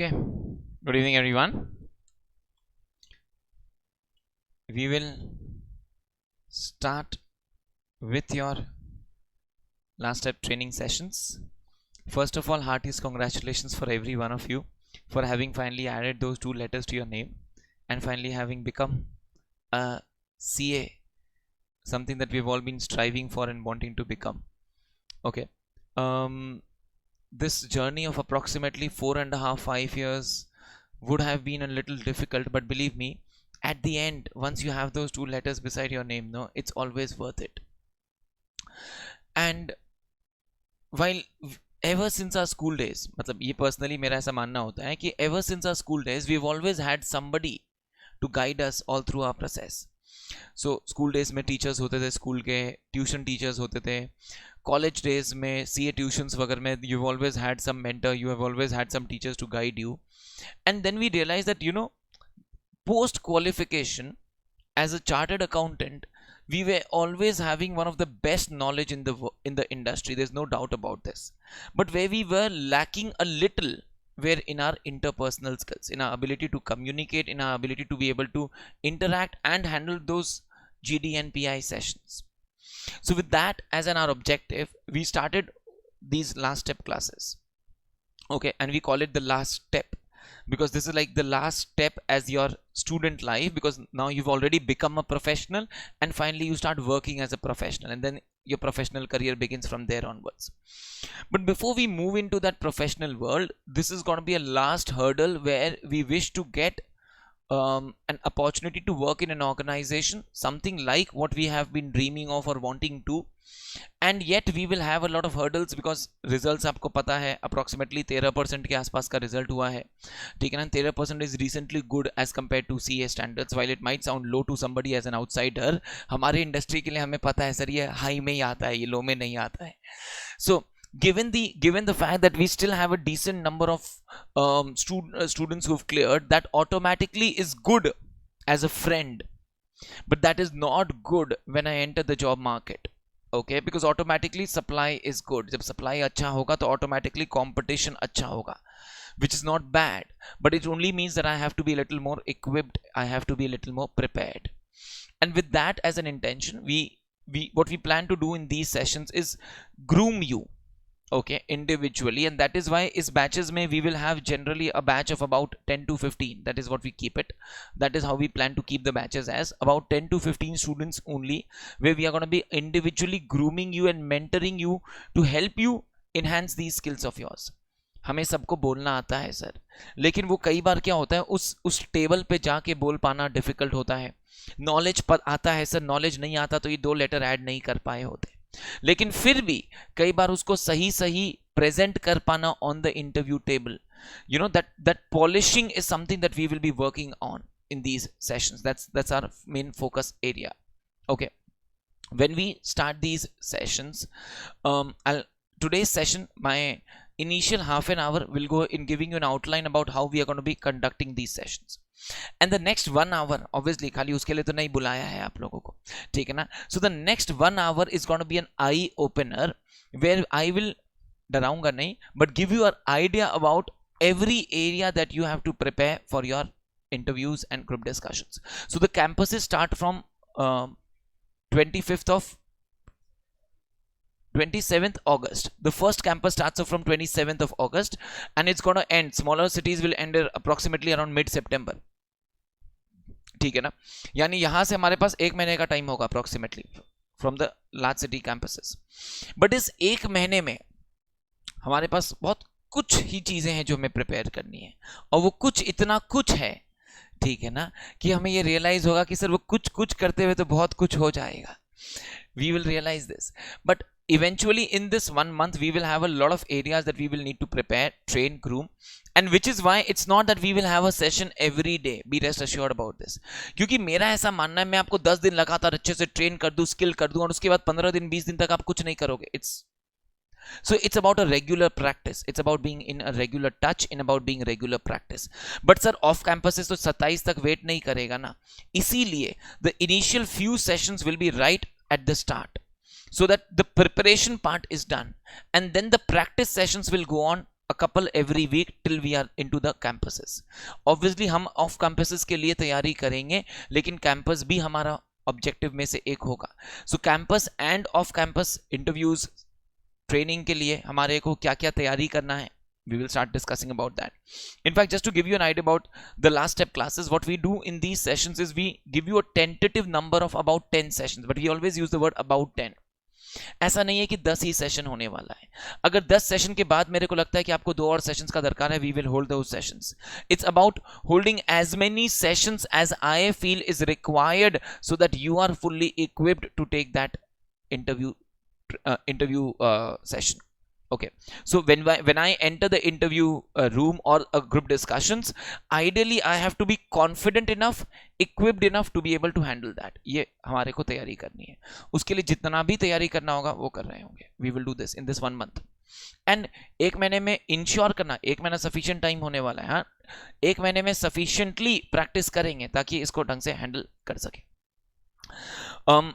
Okay, good evening everyone. We will start with your last step training sessions. First of all, heartiest congratulations for every one of you for having finally added those two letters to your name and finally having become a CA, something that we've all been striving for and wanting to become. Okay, this journey of approximately 4.5-5 years would have been a little difficult, but believe me, at the end, once you have those two letters beside your name, no, it's always worth it. And while ever since our school days, मतलब ये personally मेरा ऐसा मानना होता है कि ever since our school days, we've always had somebody to guide us all through our process. So school days में teachers होते थे, school के tuition teachers होते थे, college days में CA tuitions वगैरह में you've always had some mentor, you have always had some teachers to guide you. And then we realized that, you know, post qualification as a chartered accountant, we were always having one of the best knowledge in the industry. There's no doubt about this. But where we were lacking a little were in our interpersonal skills, in our ability to communicate, in our ability to be able to interact and handle those GD and PI sessions. So with that as our objective, we started these last step classes. Okay, and we call it the last step because this is like the last step as your student life, because now you've already become a professional and finally you start working as a professional, and then your professional career begins from there onwards. But before we move into that professional world, this is going to be a last hurdle where we wish to get an opportunity to work in an organization, something like what we have been dreaming of or wanting to, and yet we will have a lot of hurdles because results आपको पता है approximately 13% के आसपास का result हुआ है, ठीक है ना. 13% is recently good as compared to CA standards. While it might sound low to somebody as an outsider, हमारे industry के लिए हमें पता है सर ये high में ही आता है, ये low में नहीं आता है. So given the fact that we still have a decent number of students who've cleared, that automatically is good as a friend, but that is not good when I enter the job market. Okay, because automatically supply is good. जब supply अच्छा होगा तो automatically competition अच्छा होगा, which is not bad, but it only means that I have to be a little more equipped, I have to be a little more prepared. And with that as an intention, what we plan to do in these sessions is groom you, okay, individually, and that is why is batches may we will have generally a batch of about 10 to 15. That is what we keep it. That is how we plan to keep the batches, as about 10 to 15 students only, where we are going to be individually grooming you and mentoring you to help you enhance these skills of yours. हमें सबको बोलना आता है sir, लेकिन वो कई बार क्या होता है उस टेबल पे जाके बोल पाना डिफिकल्ट होता है. नॉलेज आता है सर, नॉलेज नहीं आता तो ये 2 लेटर ऐड नहीं कर पाए होते, लेकिन फिर भी कई बार उसको सही सही प्रेजेंट कर पाना on the interview table. You know that polishing is something that we will be working on in these sessions. That's our main focus area. Okay, when we start these sessions, today's session, my initial half an hour will go in giving you an outline about how we are going to be conducting these sessions, and the next 1 hour, obviously खाली उसके लिए तो नहीं बुलाया है आप लोगों को, ठीक है ना. So the next 1 hour is going to be an eye opener where I will, डराऊंगा नहीं, but give you an idea about every area that you have to prepare for your interviews and group discussions. So the campuses start from 27th August. The first campus starts off from 27th of August and it's going to end, smaller cities will end approximately around mid-September, ठीक है ना. यानी यहां से हमारे पास 1 महीने का time होगा approximately from the large city campuses. But इस 1 महीने में हमारे पास बहुत कुछ ही चीजें हैं जो हमें प्रिपेयर करनी है, और वो कुछ इतना कुछ है, ठीक है ना, कि हमें ये रियलाइज होगा कि सर वो कुछ करते हुए तो बहुत कुछ हो जाएगा. We will realize this, but eventually in this 1 month we will have a lot of areas that we will need to prepare, train, groom, and which is why it's not that we will have a session every day. Be rest assured about this, क्योंकि मेरा ऐसा मानना है मैं आपको 10 दिन लगातार अच्छे से ट्रेन कर दूं, स्किल कर दूं, और उसके बाद 15 दिन 20 दिन तक आप कुछ नहीं करोगे. It's about a regular practice. It's about being in a regular touch, in about being regular practice. But sir, off campuses तो 27 तक वेट नहीं करेगा ना, इसीलिए the initial few sessions will be right at the start, so that the preparation part is done, and then the practice sessions will go on a couple every week till we are into the campuses. Obviously हम off campuses के लिए तैयारी करेंगे, लेकिन campus भी हमारा objective में से एक होगा. So campus and off campus interviews training के लिए हमारे को क्या क्या तैयारी करना है, we will start discussing about that. In fact, just to give you an idea about the last step classes, what we do in these sessions is we give you a tentative number of about 10 sessions, but we always use the word about 10. ऐसा नहीं है कि 10 ही session होने वाला है. अगर 10 session के बाद मेरे को लगता है कि आपको 2 और सेशंस का दरकार है, we will hold those sessions. It's about holding as many sessions as I feel is required so that you are fully equipped to take that interview session. Okay, so when I enter the interview room or a group discussions, ideally I have to be confident enough, equipped enough to be able to handle that. ये हमारे को तैयारी करनी है. उसके लिए जितना भी तैयारी करना होगा वो कर रहे होंगे. We will do this in this 1 month. And 1 महीने में इंश्योर करना, 1 महीना सफिशिएंट टाइम होने वाला है. हाँ, 1 महीने में सफिशिएंटली प्रैक्टिस करेंगे ताकि इसको ढंग से हैंडल कर सके.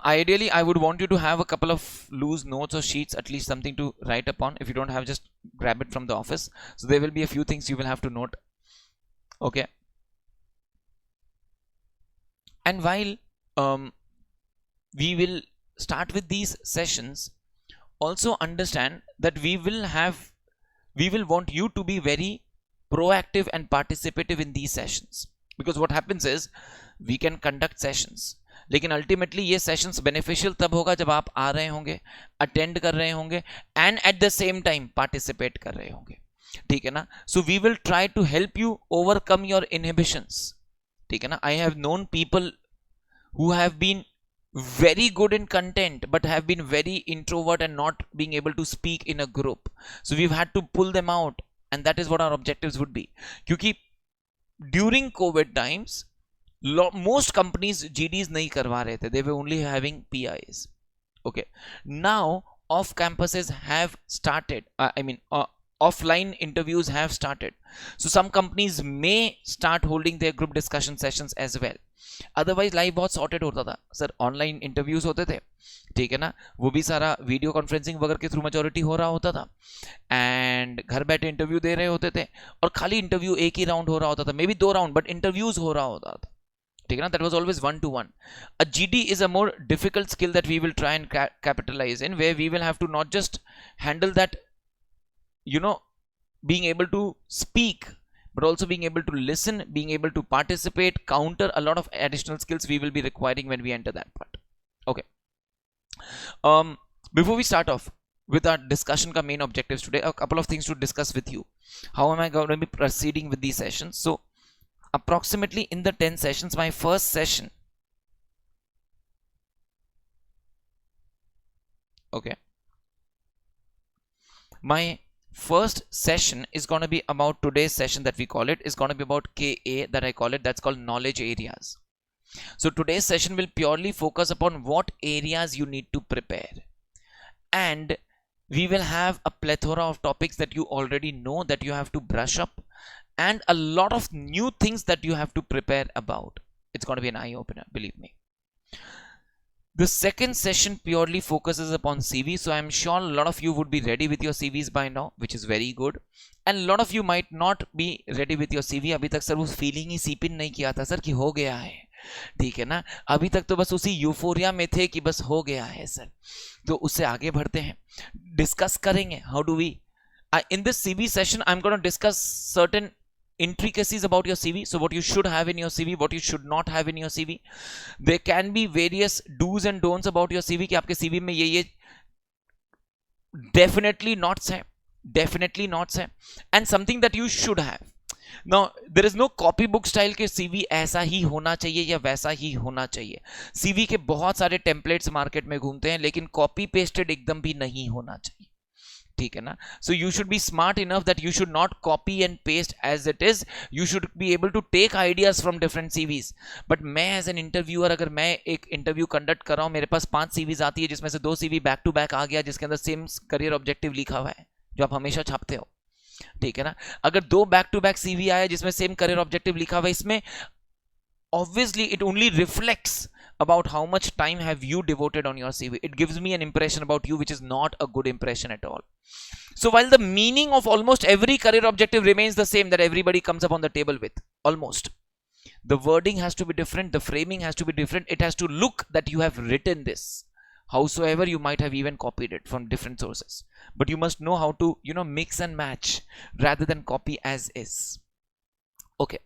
Ideally, I would want you to have a couple of loose notes or sheets, at least something to write upon. If you don't have, just grab it from the office. So there will be a few things you will have to note. Okay. And while we will start with these sessions, also understand that we will want you to be very proactive and participative in these sessions. Because what happens is, we can conduct sessions, लेकिन ultimately ये sessions beneficial तब होगा जब आप आ रहे होंगे, attend कर रहे होंगे and at the same time participate कर रहे होंगे. ठीक है ना. So we will try to help you overcome your inhibitions. ठीक है ना. I have known people who have been very good in content but have been very introvert and not being able to speak in a group. So we've had to pull them out, and that is what our objectives would be. क्योंकि during COVID times most companies GDs नहीं करवा रहे थे. They were only having PIs. Okay. Now off campuses have started. Offline interviews have started. So some companies may start holding their group discussion sessions as well. Otherwise live बहुत sorted होता था sir. Online interviews होते थे. ठीक है ना. वो भी सारा वीडियो कॉन्फ्रेंसिंग वगैरह के थ्रू मेजोरिटी हो रहा होता था, एंड घर बैठे इंटरव्यू दे रहे होते थे, और खाली इंटरव्यू एक ही राउंड हो रहा होता था, may be 2 round, but interviews हो रहा होता था. ठीक है ना. That was always 1-to-1. A GD is a more difficult skill that we will try and capitalize in, where we will have to not just handle that, being able to speak, but also being able to listen, being able to participate, counter, a lot of additional skills we will be requiring when we enter that part. Okay. Before we start off with our discussion ka main objectives today, a couple of things to discuss with you. How am I going to be proceeding with these sessions? So approximately in the 10 sessions, my first session, okay, my first session is going to be about today's session that we call it, is going to be about KA that I call it, that's called knowledge areas. So today's session will purely focus upon what areas you need to prepare, and we will have a plethora of topics that you already know that you have to brush up, and a lot of new things that you have to prepare about. It's going to be an eye-opener, believe me. The second session purely focuses upon CV, so I'm sure a lot of you would be ready with your CVs by now, which is very good, and a lot of you might not be ready with your CV. अभी तक sir वो feeling ही सीपिन नहीं किया था sir कि हो गया है. ठीक है ना. अभी तक तो बस उसी यूफोरिया में थे कि बस हो गया है सर. तो उससे आगे बढ़ते हैं, डिस्कस करेंगे how do we. In this CV session, I'm going to discuss certain intricacies about your CV. So what you should have in your CV, what you should not have in your CV. There can be various do's and don'ts about your CV कि आपके CV में ये definitely nots है, definitely nots है, and something that you should have. Now there is no copy book style के CV ऐसा ही होना चाहिए या वैसा ही होना चाहिए. CV के बहुत सारे टेम्पलेट्स मार्केट में घूमते हैं, लेकिन कॉपी पेस्टेड एकदम भी नहीं होना चाहिए. ठीक है ना. So you should be smart enough that you should not copy and paste as it is. You should be able to take ideas from different CVs. But मैं as an interviewer, अगर मैं एक इंटरव्यू कंडक्ट कर रहा हूँ, मेरे पास 5 CVs आती है जिसमें से 2 CV बैक टू बैक आ गया जिसके अंदर सेम करियर ऑब्जेक्टिव लिखा हुआ है जो आप हमेशा छापते हो. ठीक है ना. अगर 2 बैक टू बैक CV आया जिसमें सेम करियर ऑब्जेक्टिव लिखा हुआ है, इसमें obviously it only reflects about how much time have you devoted on your CV. It gives me an impression about you which is not a good impression at all. So while the meaning of almost every career objective remains the same that everybody comes up on the table with, almost, the wording has to be different, the framing has to be different. It has to look that you have written this, howsoever you might have even copied it from different sources, but you must know how to, mix and match rather than copy as is. Okay,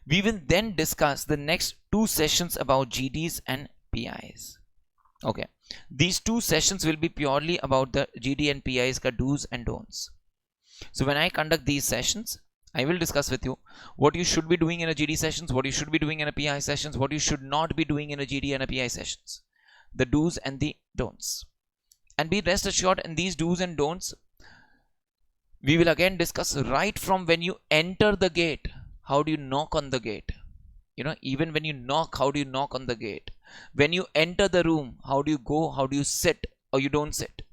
we will then discuss the next 2 sessions about GDs and PIs. Okay, these 2 sessions will be purely about the GD and PIs ka do's and don'ts. So when I conduct these sessions, I will discuss with you what you should be doing in a GD sessions, what you should be doing in a PI sessions, what you should not be doing in a GD and a PI sessions, the do's and the don'ts. And be rest assured, in these do's and don'ts, we will again discuss right from when you enter the gate. How do you knock on the gate? Even when you knock, how do you knock on the gate? When you enter the room, how do you go? How do you sit or you don't sit?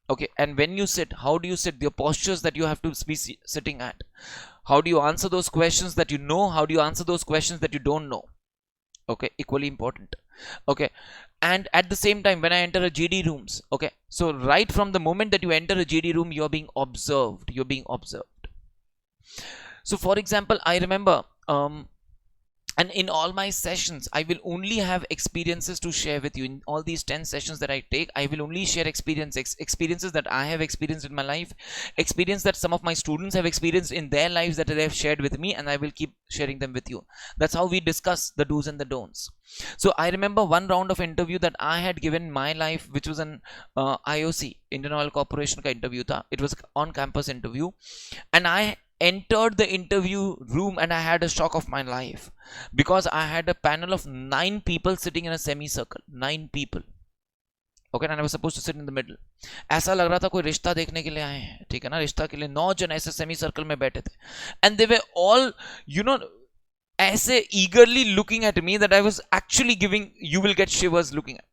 Okay, and when you sit, how do you sit? The postures that you have to be sitting at. How do you answer those questions that you know? How do you answer those questions that you don't know? Okay, equally important. Okay, and at the same time, when I enter a GD rooms, okay, so right from the moment that you enter a GD room, you're being observed. You're being observed. So for example, I remember, and in all my sessions, I will only have experiences to share with you. In all these 10 sessions that I take, I will only share experiences that I have experienced in my life, experience that some of my students have experienced in their lives that they have shared with me, and I will keep sharing them with you. That's how we discuss the do's and the don'ts. So I remember one round of interview that I had given in my life, which was an IOC, Indian Oil Corporation ka interview tha. It was on campus interview, and I entered the interview room and I had a shock of my life, because I had a panel of 9 people sitting in a semicircle. 9 people. Okay, and I was supposed to sit in the middle. ऐसा लग रहा था कोई रिश्ता देखने के लिए आए हैं, ठीक है ना, रिश्ता के लिए 9 जन ऐसे सेमी सर्कल में बैठे थे, and they were all, ऐसे eagerly looking at me that I was actually giving, you will get shivers looking at.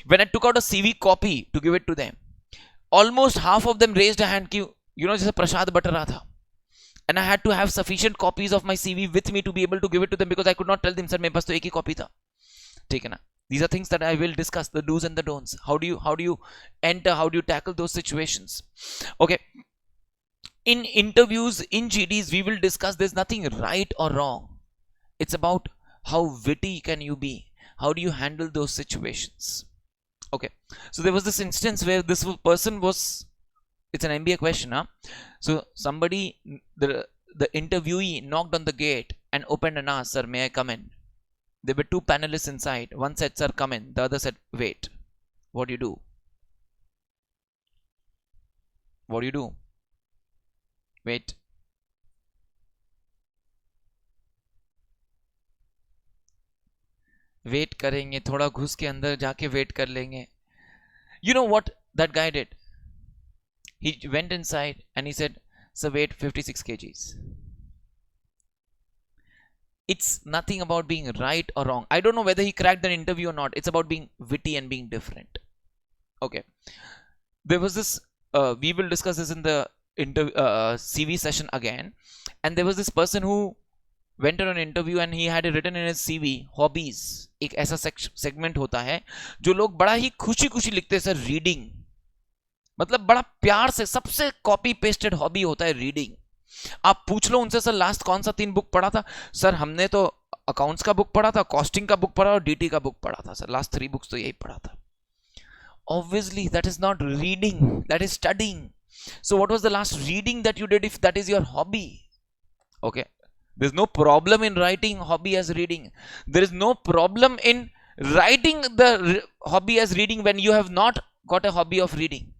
When I took out a CV copy to give it to them, almost half of them raised a hand कि, जैसे प्रसाद but रहा था. And I had to have sufficient copies of my CV with me to be able to give it to them, because I could not tell them, sir, मेरे पास तो एक ही copy था. ठीक है ना? These are things that I will discuss, the do's and the don'ts. How do you enter? How do you tackle those situations? Okay. In interviews, in GDs, we will discuss there's nothing right or wrong. It's about how witty can you be? How do you handle those situations? Okay. So there was this instance where this person was, it's an MBA question, huh? So somebody, the interviewee knocked on the gate and opened and asked, sir, may I come in? There were 2 panelists inside. One said, sir, come in. The other said, wait. What do you do? What do you do? Wait. Wait करेंगे, थोड़ा घुस के अंदर जाके wait कर लेंगे. You know what that guy did? He went inside and he said, sir, weight 56 kgs. It's nothing about being right or wrong. I don't know whether he cracked an interview or not. It's about being witty and being different. Okay. There was this, we will discuss this in the CV session again. And there was this person who went on an interview and he had it written in his CV, hobbies. एक ऐसा segment होता है जो लोग बड़ा ही खुशी खुशी लिखते हैं, सर, रीडिंग. मतलब बड़ा प्यार से, सबसे कॉपी पेस्टेड हॉबी होता है रीडिंग. आप पूछ लो उनसे, सर लास्ट कौन सा 3 बुक पढ़ा था? सर हमने तो अकाउंट्स का बुक पढ़ा था, कॉस्टिंग का बुक पढ़ा और डीटी का बुक पढ़ा था, सर लास्ट 3 बुक्स तो यही पढ़ा था. Obviously that is not reading, that is studying. So what was the last reading that you did if that is your hobby? Okay, there's no problem in writing hobby as reading. There is no problem in writing the hobby as reading when you have not got a hobby of reading.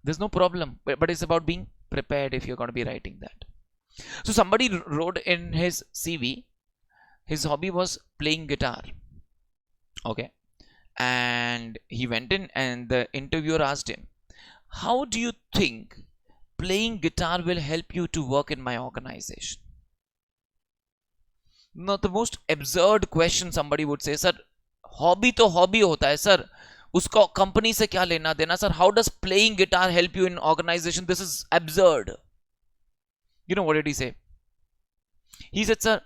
There's no problem, but it's about being prepared if you're going to be writing that. So somebody wrote in his CV, his hobby was playing guitar. Okay. And he went in and the interviewer asked him, how do you think playing guitar will help you to work in my organization? Now the most absurd question somebody would say, sir, hobby to hobby hota hai, sir. Usko company se kya lena dena, sir? How does playing guitar help you in organization? This is absurd. You know what did he say? He said, sir,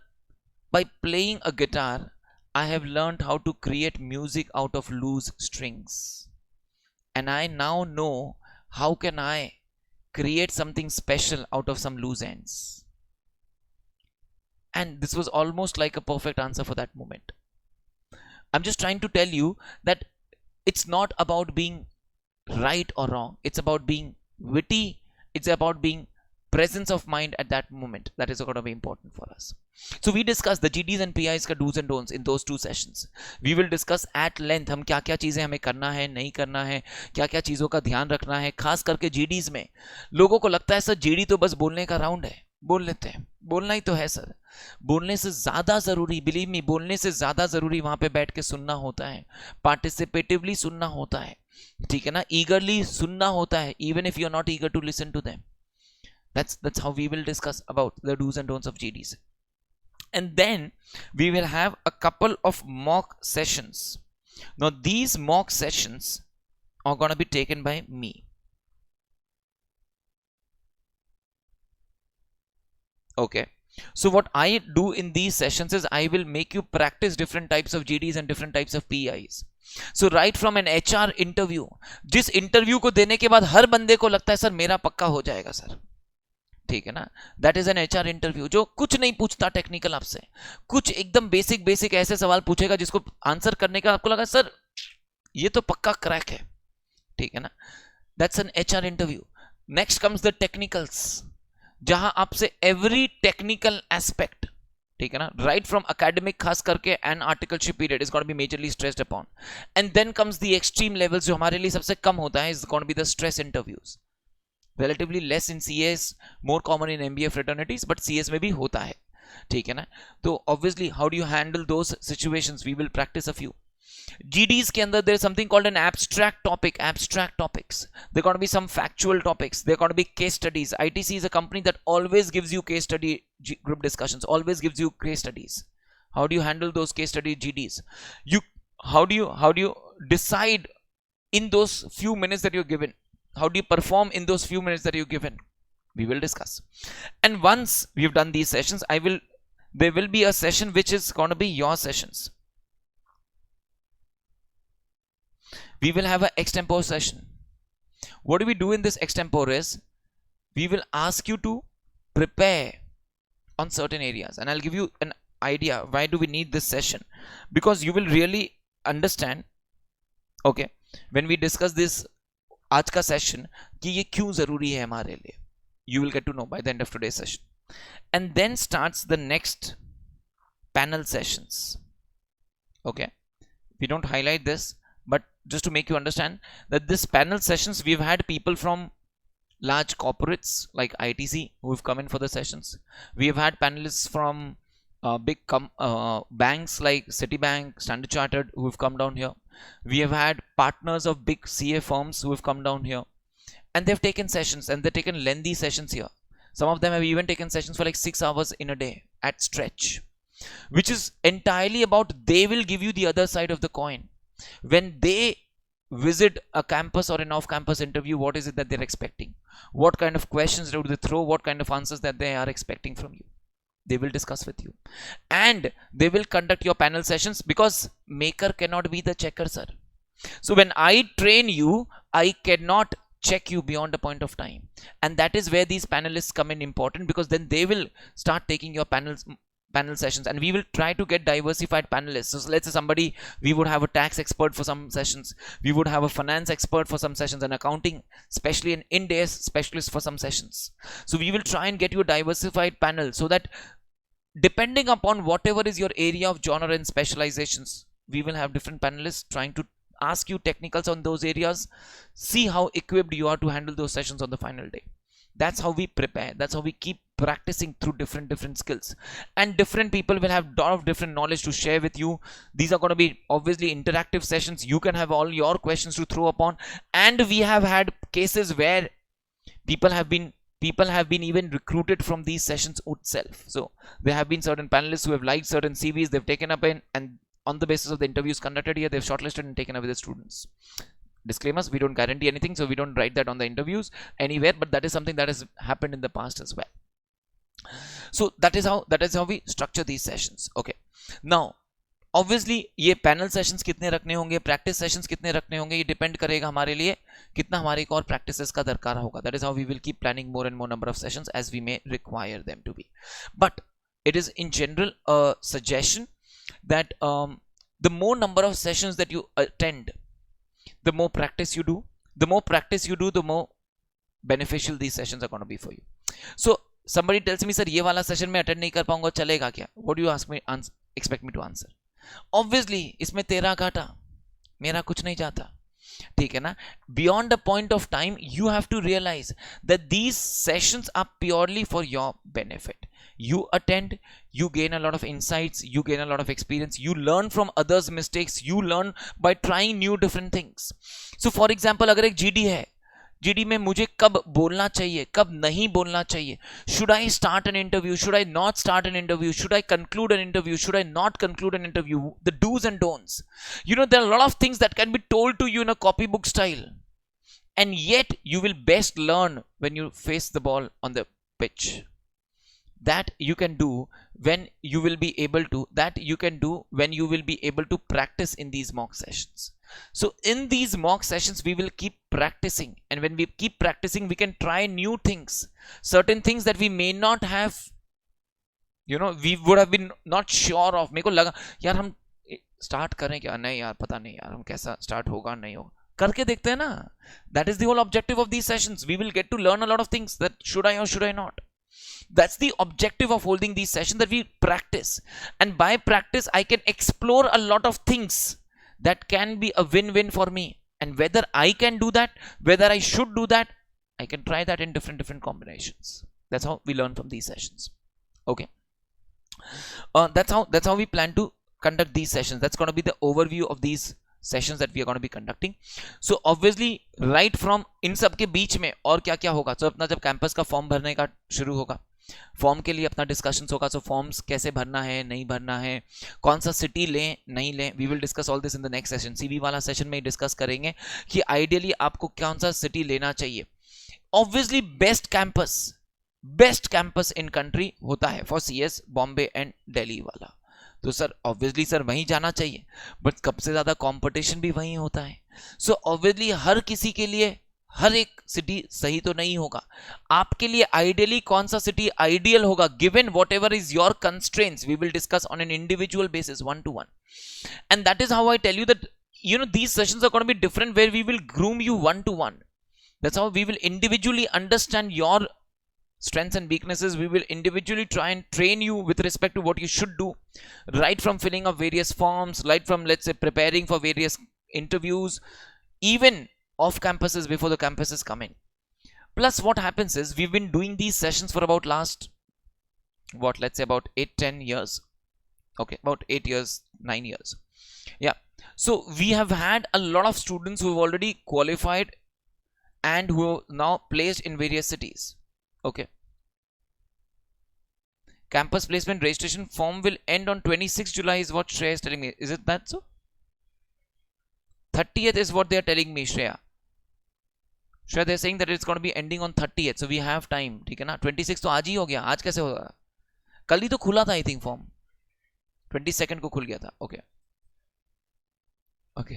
by playing a guitar, I have learned how to create music out of loose strings. And I now know how can I create something special out of some loose ends. And this was almost like a perfect answer for that moment. I'm just trying to tell you that it's not about being right or wrong. It's about being witty. It's about being presence of mind at that moment. That is going to be important for us. So we discuss the GDs and PIs का do's and don'ts in those two sessions. We will discuss at length हम क्या क्या चीजें हमें करना है, नहीं करना है, क्या क्या चीजों का ध्यान रखना है. खास करके GDs में लोगों को लगता है सर GD तो बस बोलने का राउंड है, बोल लेते हैं. बोलना ही तो है सर. बोलने से ज्यादा जरूरी, बिलीव मी, बोलने से ज्यादा जरूरी वहां पे बैठ के सुनना होता है, पार्टिसिपेटिवली सुनना होता है, ठीक है ना, ईगरली सुनना होता है, even if you are not eager to listen to them. That's how we will discuss about the do's and don'ts of GDs. And then we will have a couple of mock sessions. Now these mock sessions are going to be taken by me. Okay, so what I do in these sessions is I will make you practice different types of GDs and different types of PIs. So right from an HR interview, जिस interview को देने के बाद हर बंदे को लगता है sir मेरा पक्का हो जाएगा सर, ठीक है ना, that is an HR interview जो कुछ नहीं पूछता टेक्निकल आपसे, कुछ एकदम बेसिक बेसिक ऐसे सवाल पूछेगा जिसको आंसर करने का आपको लगा सर ये तो पक्का क्रैक है, ठीक है ना, that's an HR interview. Next comes the technicals, जहां आपसे एवरी टेक्निकल एस्पेक्ट, ठीक है ना, राइट फ्रॉम एकेडमिक खास करके and articleship period is going to be majorly stressed upon. And then comes the extreme levels जो हमारे लिए सबसे कम होता है, is going to be the stress interviews. relatively less in CAs, more common in MBA fraternities, but CAs में भी होता है, ठीक है ना. तो obviously how do you handle those situations, we will practice a few. GDs के अंदर there is something called an abstract topic, abstract topics. There going to be some factual topics, there going to be case studies. ITC is a company that always gives you case study group discussions, always gives you case studies. How do you handle those case study GDs? How do you decide in those few minutes that you're given? How do you perform in those few minutes that you're given? We will discuss. And once we've done these sessions, there will be a session which is going to be your sessions. We will have an extempore session. What do we do in this extempore is, we will ask you to prepare on certain areas. And I'll give you an idea why do we need this session. Because you will really understand, okay, when we discuss this आज का session कि ये क्यों जरूरी है हमारे लिए. You will get to know by the end of today's session. And then starts the next panel sessions. Okay, we don't highlight this, but just to make you understand that this panel sessions, we've had people from large corporates like ITC who have come in for the sessions. We have had panelists from big banks like Citibank, Standard Chartered who have come down here. We have had partners of big CA firms who have come down here, and they've taken sessions, and they've taken lengthy sessions here. Some of them have even taken sessions for like 6 hours in a day at stretch, which is entirely about they will give you the other side of the coin. When they visit a campus or an off-campus interview, what is it that they're expecting? What kind of questions do they throw? What kind of answers that they are expecting from you? They will discuss with you, and they will conduct your panel sessions, because maker cannot be the checker, sir. So when I train you, I cannot check you beyond a point of time, and that is where these panelists come in important, because then they will start taking your panel sessions, and we will try to get diversified panelists. So let's say we would have a tax expert for some sessions, we would have a finance expert for some sessions, and accounting, especially an Ind-AS specialist for some sessions. So we will try and get you a diversified panel, so that depending upon whatever is your area of genre and specializations, we will have different panelists trying to ask you technicals on those areas, see how equipped you are to handle those sessions on the final day. That's how we prepare. That's how we keep practicing through different skills, and different people will have a lot of different knowledge to share with you. These are going to be obviously interactive sessions. You can have all your questions to throw upon, and we have had cases where people have been even recruited from these sessions itself. So there have been certain panelists who have liked certain CVs, they've taken up in, and on the basis of the interviews conducted here, they've shortlisted and taken away the students. Disclaimers, we don't guarantee anything, so we don't write that on the interviews anywhere, but that is something that has happened in the past as well. So that is how we structure these sessions. Okay, now obviously ये panel sessions कितने रखने होंगे, practice sessions कितने रखने होंगे, ये depend करेगा हमारे लिए कितना हमारे एक और प्रैक्टिसेस का दरकार होगा. That is how we will keep planning more and more number of sessions as we may require them to be. But it is in general a suggestion that the more number of sessions that you attend, the more practice you do, the more beneficial these sessions are going to be for you. So somebody tells me, sir ये वाला session मैं attend नहीं कर पाऊंगा, चलेगा क्या? What do you ask me, expect me to answer? Obviously इसमें तेरा घाटा, मेरा कुछ नहीं जाता, ठीक है ना. Beyond a point of time you have to realize that these sessions are purely for your benefit. You attend, you gain a lot of insights, you gain a lot of experience, you learn from others mistakes, you learn by trying new different things. So for example, अगर एक GD है, GD में मुझे कब बोलना चाहिए, कब नहीं बोलना चाहिए, should I start an interview, should I not start an interview, should I conclude an interview, should I not conclude an interview, the do's and don'ts. You know, there are a lot of things that can be told to you in a copybook style, and yet you will best learn when you face the ball on the pitch. That you can do when you will be able to practice in these mock sessions. So in these mock sessions we will keep practicing, and when we keep practicing we can try new things, certain things that we may not have, you know, we would have been not sure of. मेरे को लगा यार हम start करें क्या, नहीं यार पता नहीं यार हम कैसा start होगा, नहीं होगा, करके देखते हैं ना. That is the whole objective of these sessions. We will get to learn a lot of things, that should I or should I not. That's the objective of holding these sessions, that we practice, and by practice I can explore a lot of things that can be a win-win for me, and whether I can do that, whether I should do that, I can try that in different combinations. That's how we learn from these sessions. Okay, that's how we plan to conduct these sessions. That's going to be the overview of these sessions that we are going to be conducting. So obviously right from इन सब के बीच में और क्या क्या होगा, तो अपना जब कैंपस का फॉर्म भरने का शुरू होगा, फॉर्म के लिए अपना डिस्कशंस होगा. सो फॉर्म्स कैसे भरना है, नहीं भरना है, कौन सा सिटी लें नहीं लें, we will discuss all this in the next session. CV वाला सेशन में डिस्कस करेंगे कि आइडियली आपको कौन सा सिटी लेना चाहिए. Obviously best campus in country होता है for CS Bombay and Delhi वाला, तो सर ऑब्वियसली सर वहीं जाना चाहिए, बट सबसे ज्यादा कंपटीशन भी वहीं होता है. सो ऑब्वियसली हर किसी के लिए हर एक सिटी सही तो नहीं होगा. आपके लिए आइडियली कौन सा सिटी आइडियल होगा, given whatever is your constraints, we will discuss on an individual basis, 1-to-1. And that is how I tell you that, you know, these sessions are going to be different, where we will groom you 1-to-1. That's how we will individually understand your strengths and weaknesses. We will individually try and train you with respect to what you should do, right from filling up various forms, right from, let's say, preparing for various interviews, even off campuses before the campuses come in. Plus what happens is, we've been doing these sessions for about last, what, let's say about 8-10 years. Okay, about 8 years, 9 years. Yeah, so we have had a lot of students who have already qualified and who are now placed in various cities. Okay, campus placement registration form will end on 26 July is what Shreya is telling me. Is it that so? 30th is what they are telling me, Shreya. Shreya, they're saying that it's going to be ending on 30th, so we have time. ठीक है ना, 26 तो आज ही हो गया, आज कैसे होगा, कल ही तो खुला था आई थिंक फॉर्म, 22nd को खुल गया था. Okay okay,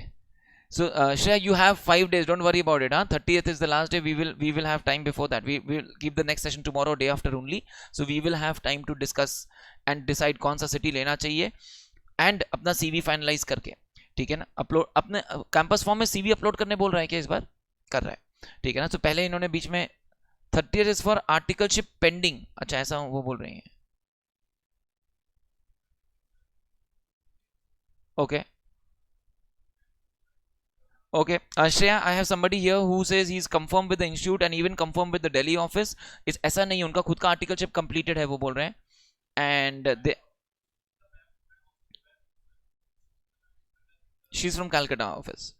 so Shreya, you have 5 days, don't worry about it. 30th is the last day. We will have time before that. We will keep the next session tomorrow, day after only, so we will have time to discuss and decide कौन सा city लेना चाहिए, and अपना CV finalise करके, ठीक है ना, upload अपने कैंपस फॉर्म में CV अपलोड करने बोल रहा है क्या इस बार, कर रहा है, ठीक है ना. तो पहले इन्होंने बीच में 30th is for articleship pending, अच्छा ऐसा वो बोल रहे हैं. Okay okay, Shreya, I have somebody here who says he's confirmed with the institute and even confirmed with the Delhi office. It's ऐसा नहीं, उनका खुद का आर्टिकलशिप completed है, वो बोल रहे हैं. And they, she's from Calcutta office.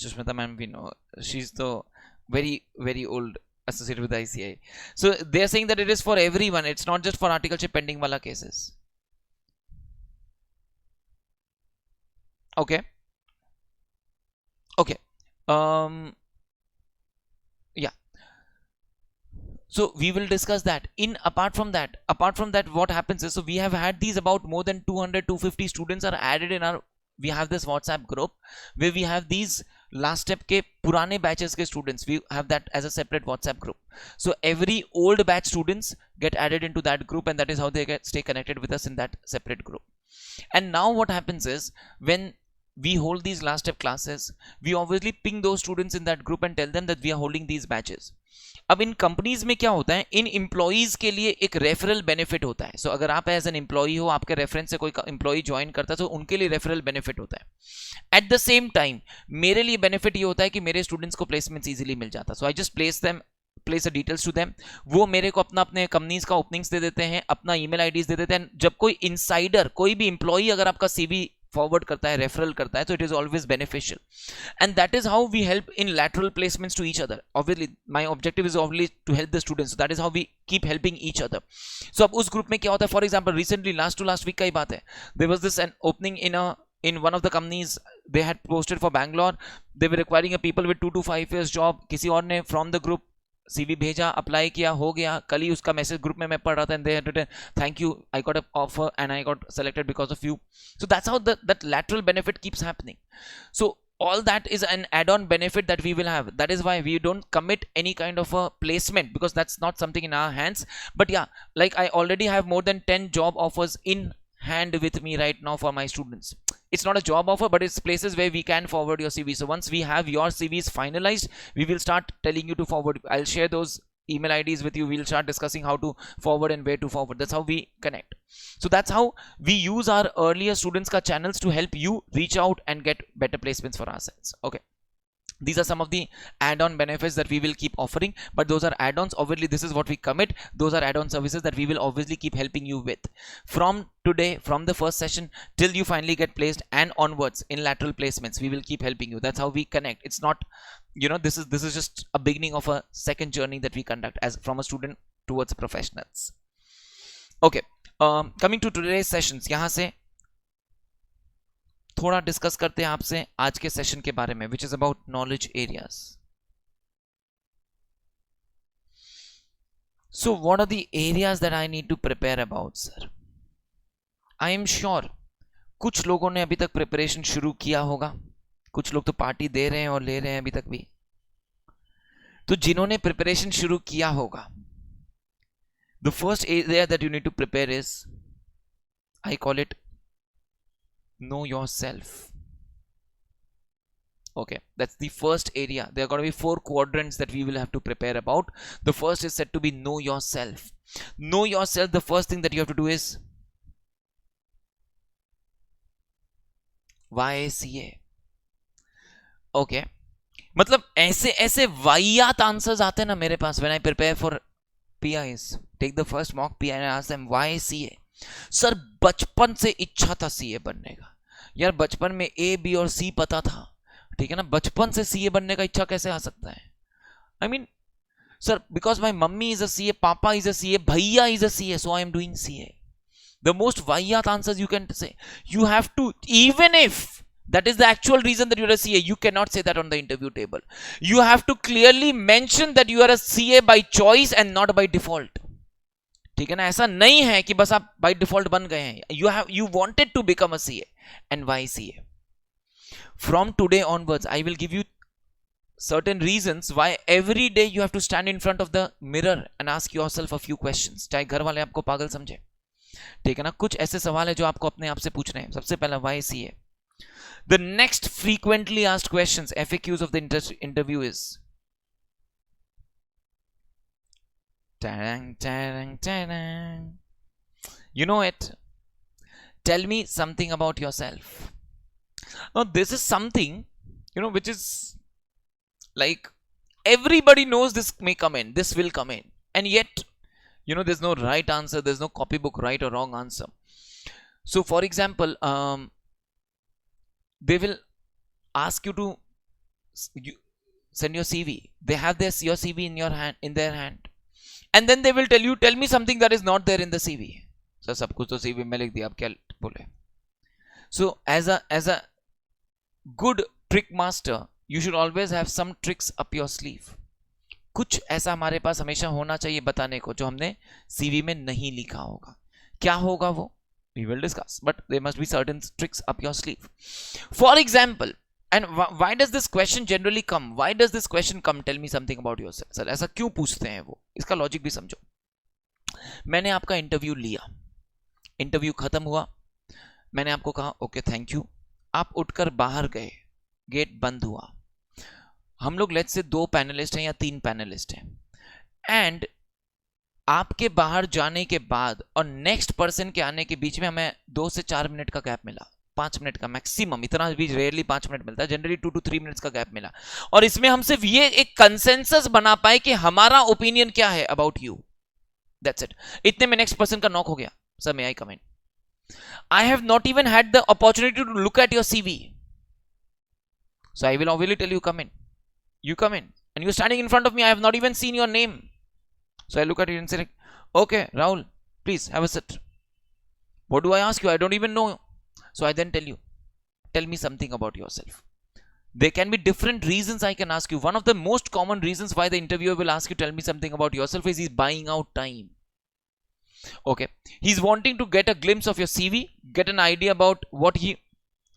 Sushmita ma'am, we know she's the very old associated with the ICI. So they are saying that it is for everyone. It's not just for articleship pending wala cases. Okay. Okay. Yeah. So we will discuss that. Apart from that, what happens is, so we have had these about more than 200 250 students are added in our, we have this WhatsApp group where we have these last step के पुराने batches के students, we have that as a separate WhatsApp group. So every old batch students get added into that group, and that is how they stay connected with us in that separate group. And now what happens is, when we hold these last step classes, we obviously ping those students in that group and tell them that we are holding these batches. अब इन companies में क्या होता है, इन employees के लिए एक referral benefit होता है. सो अगर आप एज एन एम्प्लॉई हो, आपके रेफरेंस से कोई एम्प्लॉई ज्वाइन करता है, तो उनके लिए रेफरल बेनिफिट होता है. एट द सेम टाइम मेरे लिए बेनिफिट ये होता है कि मेरे स्टूडेंट्स को प्लेसमेंट्स इजीली मिल जाता है. So I just place the details to them. वो मेरे को अपने कंपनीज का ओपनिंग्स दे देते हैं, अपना ईमेल आईडीज दे देते हैं. जब कोई इनसाइडर, कोई भी एम्प्लॉई अगर आपका सीवी फॉरवर्ड करता है, रेफरल करता है, तो it is always beneficial. And that is how we help in lateral placements to each other. Obviously my objective is obviously to help the students. That is how we keep helping each other. So अब उस group में क्या होता है, for example recently last to last week का ही बात है, there was this an opening in one of the companies they had posted for Bangalore. They were requiring a people with 2 to 5 years job. किसी और ने from the group CV भेजा, apply किया, हो गया. कल ही उसका मैसेज ग्रुप में मैं पढ़ रहा था, and they had written thank you, I got an offer and I got selected because of you. So that's how that lateral benefit keeps happening. So all that is an add-on benefit that we will have. That is why we don't commit any kind of a placement, because that's not something in our hands. But yeah, like I already have more than 10 job offers in hand with me right now for my students. It's not a job offer, but it's places where we can forward your CV. So once we have your CVs finalized, we will start telling you to forward. I'll share those email IDs with you. We'll start discussing how to forward and where to forward. That's how we connect. So that's how we use our earlier students ka channels to help you reach out and get better placements for ourselves. Okay. These are some of the add-on benefits that we will keep offering, but those are add-ons. Obviously, this is what we commit. Those are add-on services that we will obviously keep helping you with. From today, from the first session till you finally get placed and onwards in lateral placements, we will keep helping you. That's how we connect. It's not, this is just a beginning of a second journey that we conduct as from a student towards professionals. Okay, coming to today's sessions, यहाँ से थोड़ा discuss करते हैं आपसे आज के session के बारे में, which is about knowledge areas. So what are the areas that I need to prepare about, sir? I am sure कुछ लोगों ने अभी तक प्रिपरेशन शुरू किया होगा, कुछ लोग तो पार्टी दे रहे हैं और ले रहे हैं अभी तक भी. तो जिन्होंने प्रिपरेशन शुरू किया होगा, the first area that you need to prepare is, I call it know yourself. Okay, that's the first area. There are going to be 4 quadrants that we will have to prepare about. The first is said to be know yourself. Know yourself, the first thing that you have to do is why CA. Okay, मतलब ऐसे वाहियात answers आते हैं ना मेरे पास when I prepare for PIs. Take the first mock PI and ask them why CA. Sir बचपन से इच्छा था सीए बनने का. यार बचपन में ए बी और सी पता था, ठीक है ना. बचपन से सीए बनने का इच्छा कैसे आ सकता है? I mean sir, because my mummy is a CA, papa is a CA, भैया is a CA, so I am doing CA. The most वाहियात answers you can say. You have to, even if that is the actual reason that you're a CA, you cannot say that on the interview table. You have to clearly mention that you are a CA by choice and not by default. ठीक है ना. ऐसा नहीं है कि बस आप by default बन गए हैं. you wanted to become a CA, and why CA? From today onwards I will give you certain reasons why every day you have to stand in front of the mirror and ask yourself a few questions. चाहे घर वाले आपको पागल समझे, ठीक है ना. कुछ ऐसे सवाल है जो आपको अपने आप से पूछने हैं. सबसे पहला why CA. The next frequently asked questions, FAQs of the interview is ta-dang. You know it. Tell me something about yourself. Now this is something, which is like everybody knows this may come in, this will come in, and yet there's no right answer, there's no copybook right or wrong answer. So for example, they will ask you to send your CV. They have your CV in their hand. And then they will tell me something that is not there in the CV. So सब कुछ तो CV में लिख दिया, आप क्या बोले? So as a good trick master, you should always have some tricks up your sleeve. कुछ ऐसा हमारे पास हमेशा होना चाहिए बताने को जो हमने सीवी में नहीं लिखा होगा. क्या होगा वो? We will discuss, but there must be certain tricks up your sleeve. For example, and why does this question generally come? Why does this question come? Tell me something about yourself. Sir, ऐसा क्यों पूछते हैं वो? इसका logic भी समझो. मैंने आपका इंटरव्यू लिया, इंटरव्यू खत्म हुआ, मैंने आपको कहा ओके थैंक यू, आप उठकर बाहर गए, गेट बंद हुआ. हम लोग लेट्स से 2 पैनलिस्ट हैं या 3 पैनलिस्ट हैं, एंड आपके बाहर जाने के बाद और नेक्स्ट पर्सन के आने के बीच में हमें 2 से 4 मिनट का गैप मिला, 5 मिनट का मैक्सिमम, इतना भी रेयरली 5 मिनट मिलता है, जनरली 2 to 3 मिनट्स का गैप मिला. और इसमें हम सिर्फ ये एक कंसेंसस बना पाए कि हमारा ओपिनियन क्या है अबाउट यू. That's it. इतने में नेक्स्ट पर्सन का नॉक हो गया, sir may I come in. I have not even had the opportunity to look at your CV. So I will obviously tell you come in. You come in and you're standing in front of me. I have not even seen your name. So I look at you and say, okay, Rahul, please have a sit. What do I ask you? I don't even know. So I then tell you, tell me something about yourself. There can be different reasons I can ask you. One of the most common reasons why the interviewer will ask you, tell me something about yourself, is he's buying out time. Okay, he's wanting to get a glimpse of your CV, get an idea about what he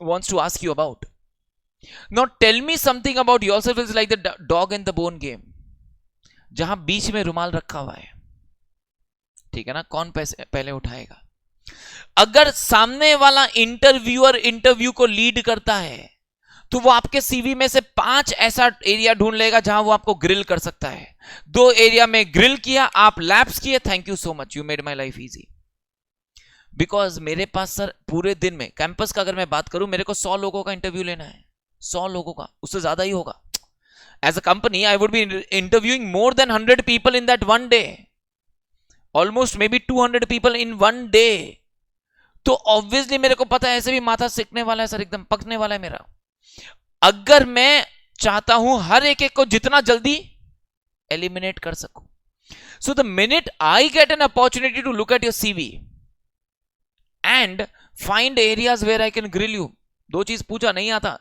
wants to ask you about. Now tell me something about yourself is like the dog and the bone game, जहां बीच में रुमाल रखा हुआ है. ठीक है ना, कौन पहले उठाएगा? अगर सामने वाला इंटरव्यूअर इंटरव्यू को लीड करता है तो वो आपके सीवी में से 5 ऐसा एरिया ढूंढ लेगा जहां वो आपको ग्रिल कर सकता है. 2 एरिया में ग्रिल किया, आप लैप्स किए, thank you so much, you made my life easy. Because मेरे पास सर पूरे दिन में कैंपस का अगर मैं बात करूं, मेरे को 100 लोगों का इंटरव्यू लेना है, 100 लोगों का, उससे ज्यादा ही होगा. As a company I would be interviewing more than 100 people in that one day, almost maybe 200 people in one day. तो ऑब्वियसली मेरे को पता है ऐसे भी माथा सिकने वाला है सर, एकदम पकने वाला है मेरा. अगर मैं चाहता हूं हर एक को जितना जल्दी एलिमिनेट कर सकूं, so the minute I get an opportunity to look at your CV and find areas where I can grill you. 2 चीज पूछा, नहीं आता,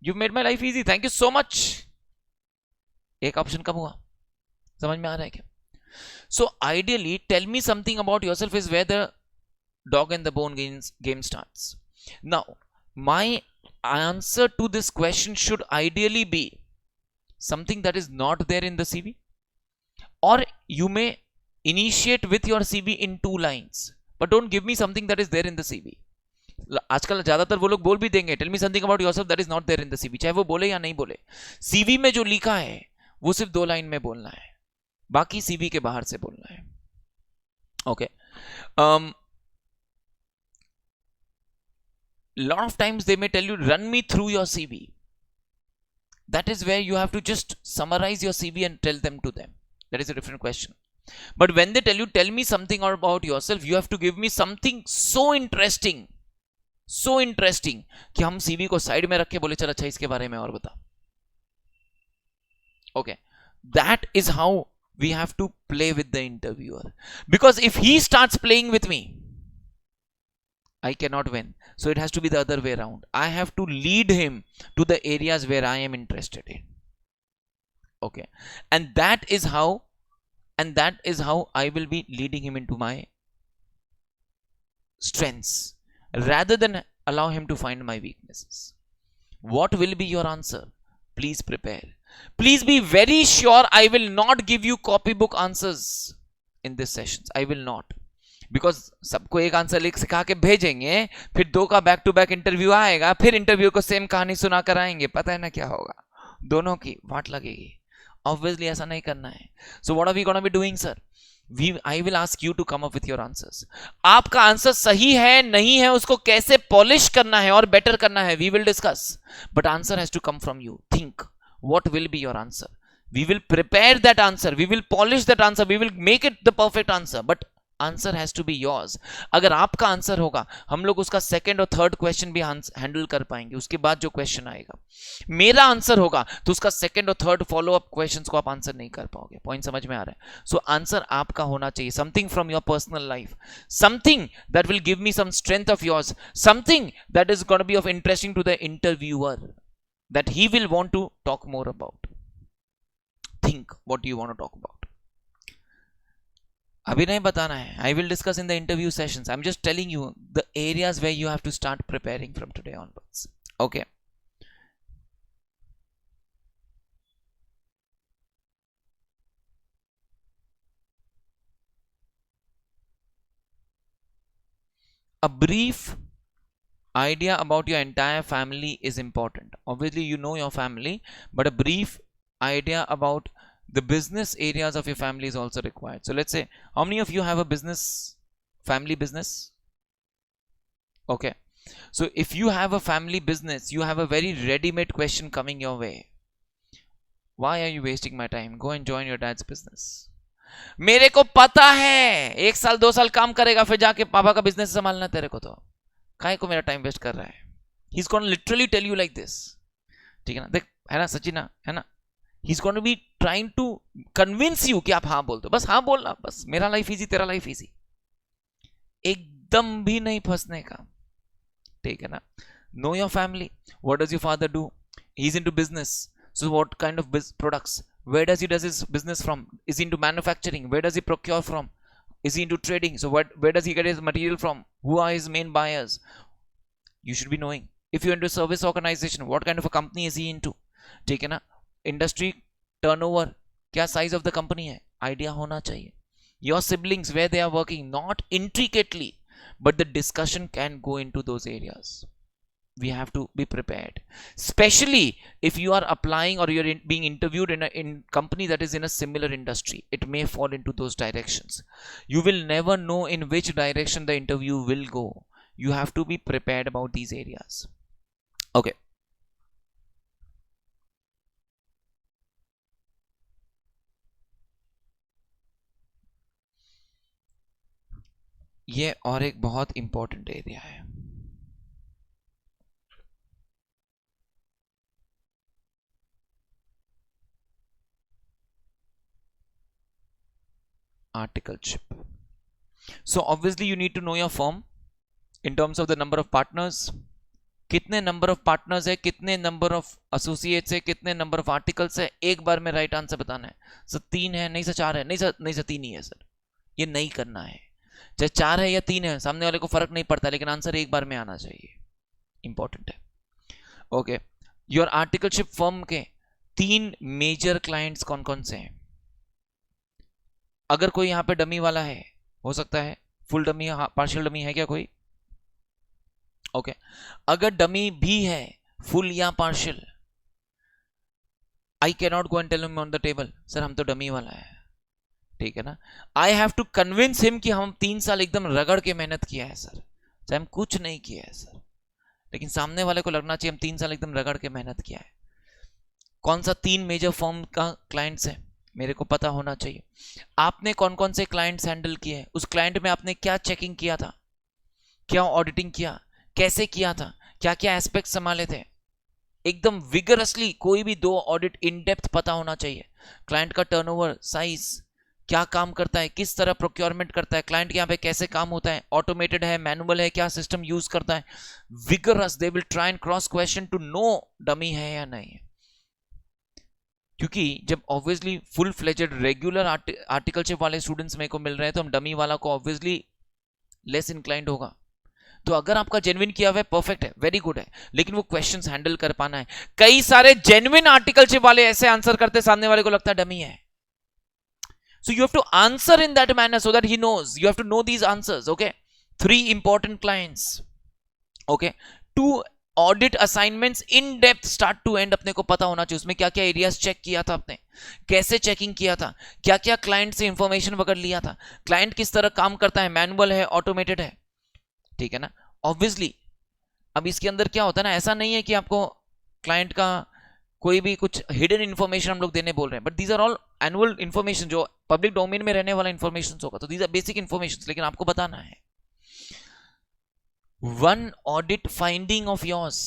you made my life easy, thank you so much. एक ऑप्शन कम हुआ. समझ में आ रहा है क्या? So ideally tell me something about yourself is where the dog and the bone game starts. Now my answer to this question should ideally be something that is not there in the CV, or you may initiate with your CV in 2 lines, but don't give me something that is there in the CV. आजकल ज्यादातर वो लोग बोल भी देंगे, tell me something about yourself that is not there in the CV, चाहे वो बोले या नहीं बोले. सीवी में जो लिखा है वो सिर्फ 2 लाइन में बोलना है, बाकी सीवी के बाहर से बोलना है. Okay, lot of times they may tell you run me through your CV. That is where you have to just summarize your CV and tell them to them. That is a different question. But when they tell you tell me something about yourself, you have to give me something so interesting कि हम CV को side में रख के बोले चल अच्छा इसके बारे में और बता. Okay, that is how we have to play with the interviewer, because if he starts playing with me, I cannot win. So it has to be the other way around. I have to lead him to the areas where I am interested in. Okay. And that is how I will be leading him into my strengths rather than allow him to find my weaknesses. What will be your answer? Please prepare. Please be very sure I will not give you copybook answers in this sessions. I will not. Because सबको एक answer लिख सिखा के भेजेंगे, फिर 2 का back to back interview आएगा, फिर इंटरव्यू को सेम कहानी सुना कर आएंगे, पता है ना क्या होगा, दोनों की वाट लगेगी. ऑब्वियसली ऐसा नहीं करना है. So what are we gonna be doing sir? I will ask you to come up with your answers. आपका आंसर सही है नहीं है, उसको कैसे पॉलिश करना है और बेटर करना है, we will discuss. But answer has to come from you. Think what will be your answer. We will prepare that answer, we will polish that answer, we will make it the perfect answer, but answer has to be yours. अगर आपका answer होगा, हम लोग उसका 2nd और 3rd question भी handle कर पाएंगे. उसके बाद जो क्वेश्चन आएगा, मेरा आंसर होगा तो उसका 2nd और 3rd फॉलो अप क्वेश्चंस को आप आंसर नहीं कर पाओगे. पॉइंट समझ में आ रहा है? सो आंसर आपका होना चाहिए something from your personal life, something that will give me some strength of yours, something that is gonna be of interesting to the interviewer, that he will want to talk more about. think what you want to talk about. अभी नहीं बताना है. I will discuss in the interview sessions. I'm just telling you the areas where you have to start preparing from today onwards. Okay. A brief idea about your entire family is important. Obviously you know your family, but a brief idea about the business areas of your family is also required. So let's say, how many of you have a business, family business? Okay, so if you have a family business, you have a very ready-made question coming your way. Why are you wasting my time? Go and join your dad's business. मेरे को पता है 1 साल 2 साल काम करेगा, फिर जाके पापा का बिजनेस संभालना तेरे को, तो काहे को मेरा टाइम वेस्ट कर रहा है? He's gonna literally tell you like this. ठीक है ना, देख, है ना सचिना, है ना, He's gonna be trying to convince you कि आप हाँ बोल दो, बस हाँ बोलना, बस मेरा लाइफ इजी तेरा लाइफ इजी, एकदम भी नहीं फंसने का. ठीक है ना. Know your family. What does your father do? He's into business. So what kind of products? Where does he does his business from? Is he into manufacturing? Where does he procure from? Is he into trading? So where does he get his material from? Who are his main buyers? You should be knowing. If you're into service organization, what kind of a company is he into? ठीक है ना. Industry turnover, क्या size of the company है, idea होना चाहिए. Your siblings, where they are working, not intricately, but the discussion can go into those areas. We have to be prepared, especially if you are applying or you're being interviewed in a company that is in a similar industry. It may fall into those directions. You will never know in which direction the interview will go. You have to be prepared about these areas. Okay. ये और एक बहुत important area है. Articleship. So obviously you need to know your firm in terms of the number of partners. कितने number of partners है, कितने number of associates है, कितने नंबर ऑफ आर्टिकल्स है, एक बार में राइट आंसर बताना है. सर 3 है, नहीं सर 4 है, नहीं सर 3 ही है सर. ये नहीं करना है. चाहे 4 है या 3 है, सामने वाले को फर्क नहीं पड़ता, लेकिन आंसर एक बार में आना चाहिए. इंपॉर्टेंट है. ओके. योर आर्टिकलशिप फर्म के 3 मेजर क्लाइंट्स कौन कौन से हैं? अगर कोई यहाँ पे डमी वाला है, हो सकता है फुल डमी, पार्शियल डमी है क्या कोई? ओके. अगर डमी भी है, फुल या partial, I can not go and tell him on the table, sir हम तो डमी वाला है. ठीक है ना. I have to convince him कि हम 3 साल एकदम रगड़ के मेहनत किया है सर, चाहे हम कुछ नहीं किया है सर, लेकिन सामने वाले को लगना चाहिए हम 3 साल एकदम रगड़ के मेहनत किया है. कौन सा 3 मेजर फर्म का क्लाइंट्स है, मेरे को पता होना चाहिए. आपने कौन कौन से क्लाइंट्स हैंडल किए हैं, उस क्लाइंट में आपने क्या चेकिंग किया था, क्या ऑडिटिंग किया, कैसे किया था, क्या क्या एस्पेक्ट संभाले थे, एकदम विगरसली. कोई भी 2 ऑडिट इन डेप्थ पता होना चाहिए. क्लाइंट का टर्नओवर, साइज, क्या काम करता है, किस तरह प्रोक्योरमेंट करता है, क्लाइंट के यहाँ पे कैसे काम होता है, ऑटोमेटेड है, मैनुअल है, क्या सिस्टम यूज करता है. Vigorous, they will try and cross question to know dummy है या नहीं है. क्योंकि जब obviously full fledged regular articleship वाले स्टूडेंट्स मेरे को मिल रहे हैं, तो हम डमी वाला को ऑब्वियसली लेस इंक्लाइंड होगा. तो अगर आपका जेन्युइन किया हुआ है, परफेक्ट है, वेरी गुड है, लेकिन वो क्वेश्चंस हैंडल कर पाना है. कई सारे जेन्युइन आर्टिकलशिप वाले ऐसे आंसर करते, सामने वाले को लगता है डमी है. So you have to answer in that manner so that he knows. You have to know these answers. Okay. 3 important clients. Okay. 2 audit assignments in depth start to end अपने को पता होना चाहिए. उसमें क्या क्या एरियाज चेक किया था आपने, कैसे चेकिंग किया था, क्या क्या क्लाइंट से इंफॉर्मेशन वगैरह लिया था, क्लाइंट किस तरह काम करता है, मैनुअल है, ऑटोमेटेड है. ठीक है ना. ऑब्वियसली अब इसके अंदर क्या होता है ना, ऐसा नहीं है कि आपको क्लाइंट का कोई भी कुछ हिडन इन्फॉर्मेशन हम लोग देने बोल रहे हैं, but these are all annual information जो पब्लिक डोमेन में रहने वाला इन्फॉर्मेशन होगा. तो दीज आर बेसिक इन्फॉर्मेशन, लेकिन आपको बताना है. One audit finding of yours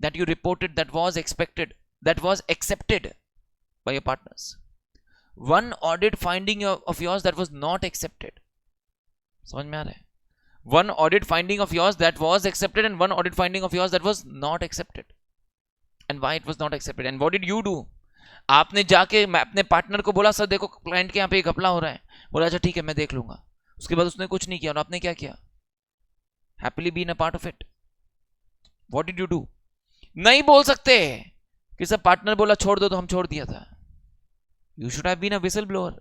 that you reported that was expected, that was accepted by your partners. One audit finding of yours that was not accepted. समझ में आ रहा है? One audit finding of yours that was accepted and one audit finding of yours that was not accepted. And why it was not accepted? And what did you do? आपने जाके मैं अपने partner को बोला सर देखो client के यहाँ पे एक घपला हो रहा है, बोला अच्छा ठीक है मैं देख लूंगा, उसके बाद उसने कुछ नहीं किया और आपने क्या किया? Happily been a part of it. What did you do? नहीं बोल सकते कि सर पार्टनर बोला छोड़ दो तो हम छोड़ दिया था। You should have been a whistle blower,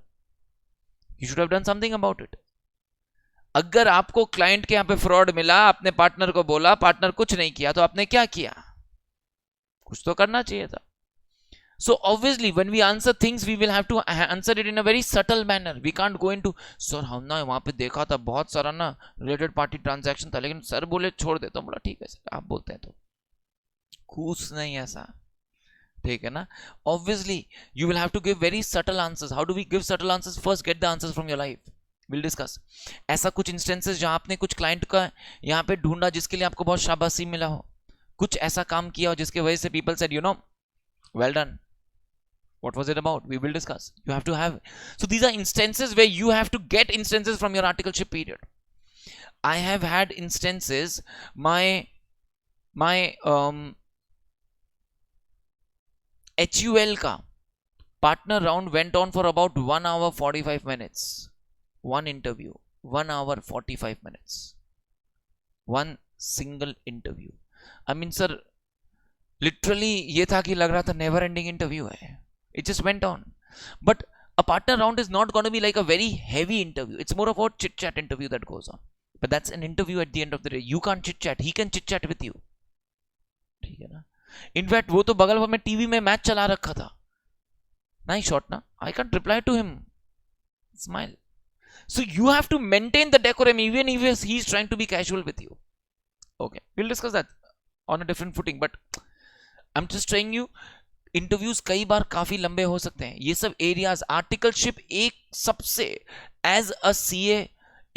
you should have done something about it. अगर आपको क्लाइंट के यहां पे फ्रॉड मिला, आपने पार्टनर को बोला, पार्टनर कुछ नहीं किया, तो आपने क्या किया? कुछ तो करना चाहिए था। So obviously when we answer things we will have to answer it in a very subtle manner. We can't go into sir हम ना वहां पे देखा था बहुत सारा ना रिलेटेड पार्टी ट्रांजैक्शन था, लेकिन सर बोले छोड़ दे, तो बोला ठीक है सर आप बोलते हैं तो कुछ नहीं ऐसा, ठीक है ना। Obviously you will have to give very subtle answers. How do we give subtle answers? First get the answers from your life. We'll discuss ऐसा कुछ इंस्टेंसेस जहां आपने कुछ क्लाइंट का यहाँ पे ढूंढा जिसके लिए आपको बहुत शाबाशी मिला हो, कुछ ऐसा काम किया हो जिसके वजह से people said you know well done. What was it about? We will discuss. You have to have. So these are instances where you have to get instances from your articleship period. I have had instances. My HUL ka partner round went on for about 1 hour 45 minutes. One interview. 1 hour 45 minutes. One single interview. I mean, sir, literally ये था कि लग रहा था never ending interview है. It just went on. But a partner round is not going to be like a very heavy interview. It's more of a chit chat interview that goes on. But that's an interview at the end of the day. You can't chit chat. He can chit chat with you. ठीक है ना? In fact वो तो बगल में TV में match चला रखा था. Nice shot ना? I can't reply to him. Smile. So you have to maintain the decorum even if he's trying to be casual with you. Okay. We'll discuss that on a different footing. But I'm just telling you, interviews कई बार काफी लंबे हो सकते हैं। ये सब areas, articleship एक सबसे as a CA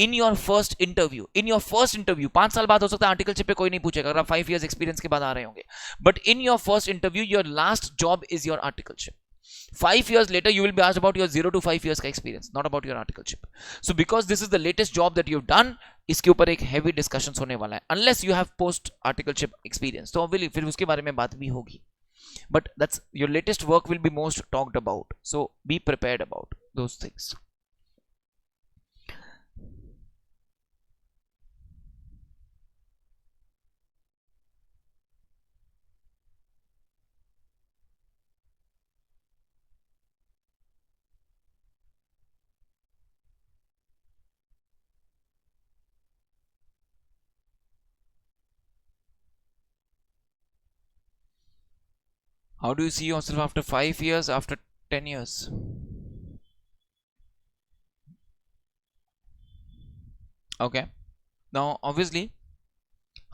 in your first interview 5 साल बाद हो सकता है आर्टिकलशिप पे कोई नहीं पूछेगा अगर आप 5 years एक्सपीरियंस के बाद आ रहे होंगे, but in your first interview your last job is your articleship. 5 years later you will be asked about your 0 to 5 years का experience, not about your articleship. So because this is the latest job that you have done, इसके ऊपर एक heavy discussion होने वाला है। Unless you have post articleship experience तो obviously फिर उसके बारे में बात भी होगी, but that's your latest work will be most talked about, so be prepared about those things. How do you see yourself after 5 years, after 10 years? Okay, now obviously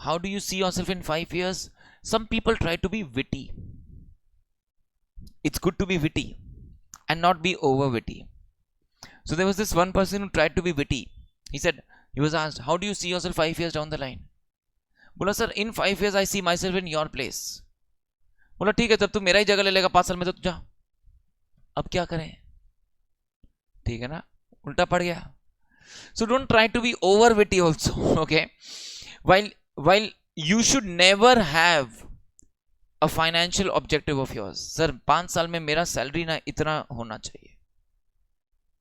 how do you see yourself in 5 years? Some people try to be witty. It's good to be witty and not be over witty. So there was this one person who tried to be witty. He said, he was asked, how do you see yourself 5 years down the line? बोला sir, in 5 years I see myself in your place. बोला ठीक है तब तू मेरा ही जगह ले लेगा 5 साल में, तो तू जा, अब क्या करें, ठीक है ना, उल्टा पड़ गया। So don't try to be over witty also, okay. while you should never have a financial objective of yours. Sir 5 साल में मेरा सैलरी ना इतना होना चाहिए,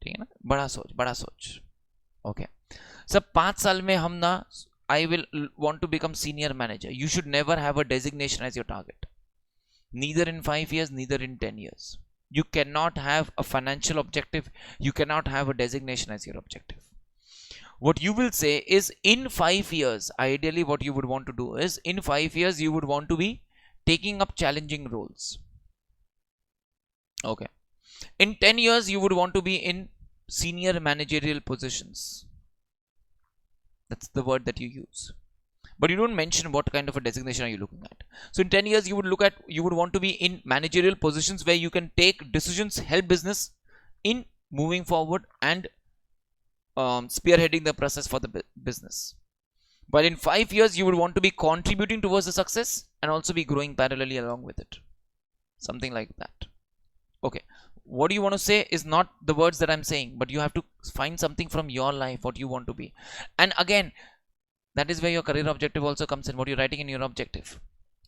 ठीक है ना, बड़ा सोच, ओके। सब 5 साल में हम ना I will want to become senior manager. You should never have a designation as your target. Neither in 5 years, neither in 10 years. You cannot have a financial objective. You cannot have a designation as your objective. What you will say is in 5 years, ideally what you would want to do is in 5 years, you would want to be taking up challenging roles. Okay. In 10 years, you would want to be in senior managerial positions. That's the word that you use. But you don't mention what kind of a designation are you looking at. So in 10 years, you would want to be in managerial positions where you can take decisions, help business in moving forward and spearheading the process for the business. But in 5 years, you would want to be contributing towards the success and also be growing parallelly along with it. Something like that. Okay. What do you want to say is not the words that I'm saying, but you have to find something from your life, what you want to be. And again, that is where your career objective also comes in. What you're writing in your objective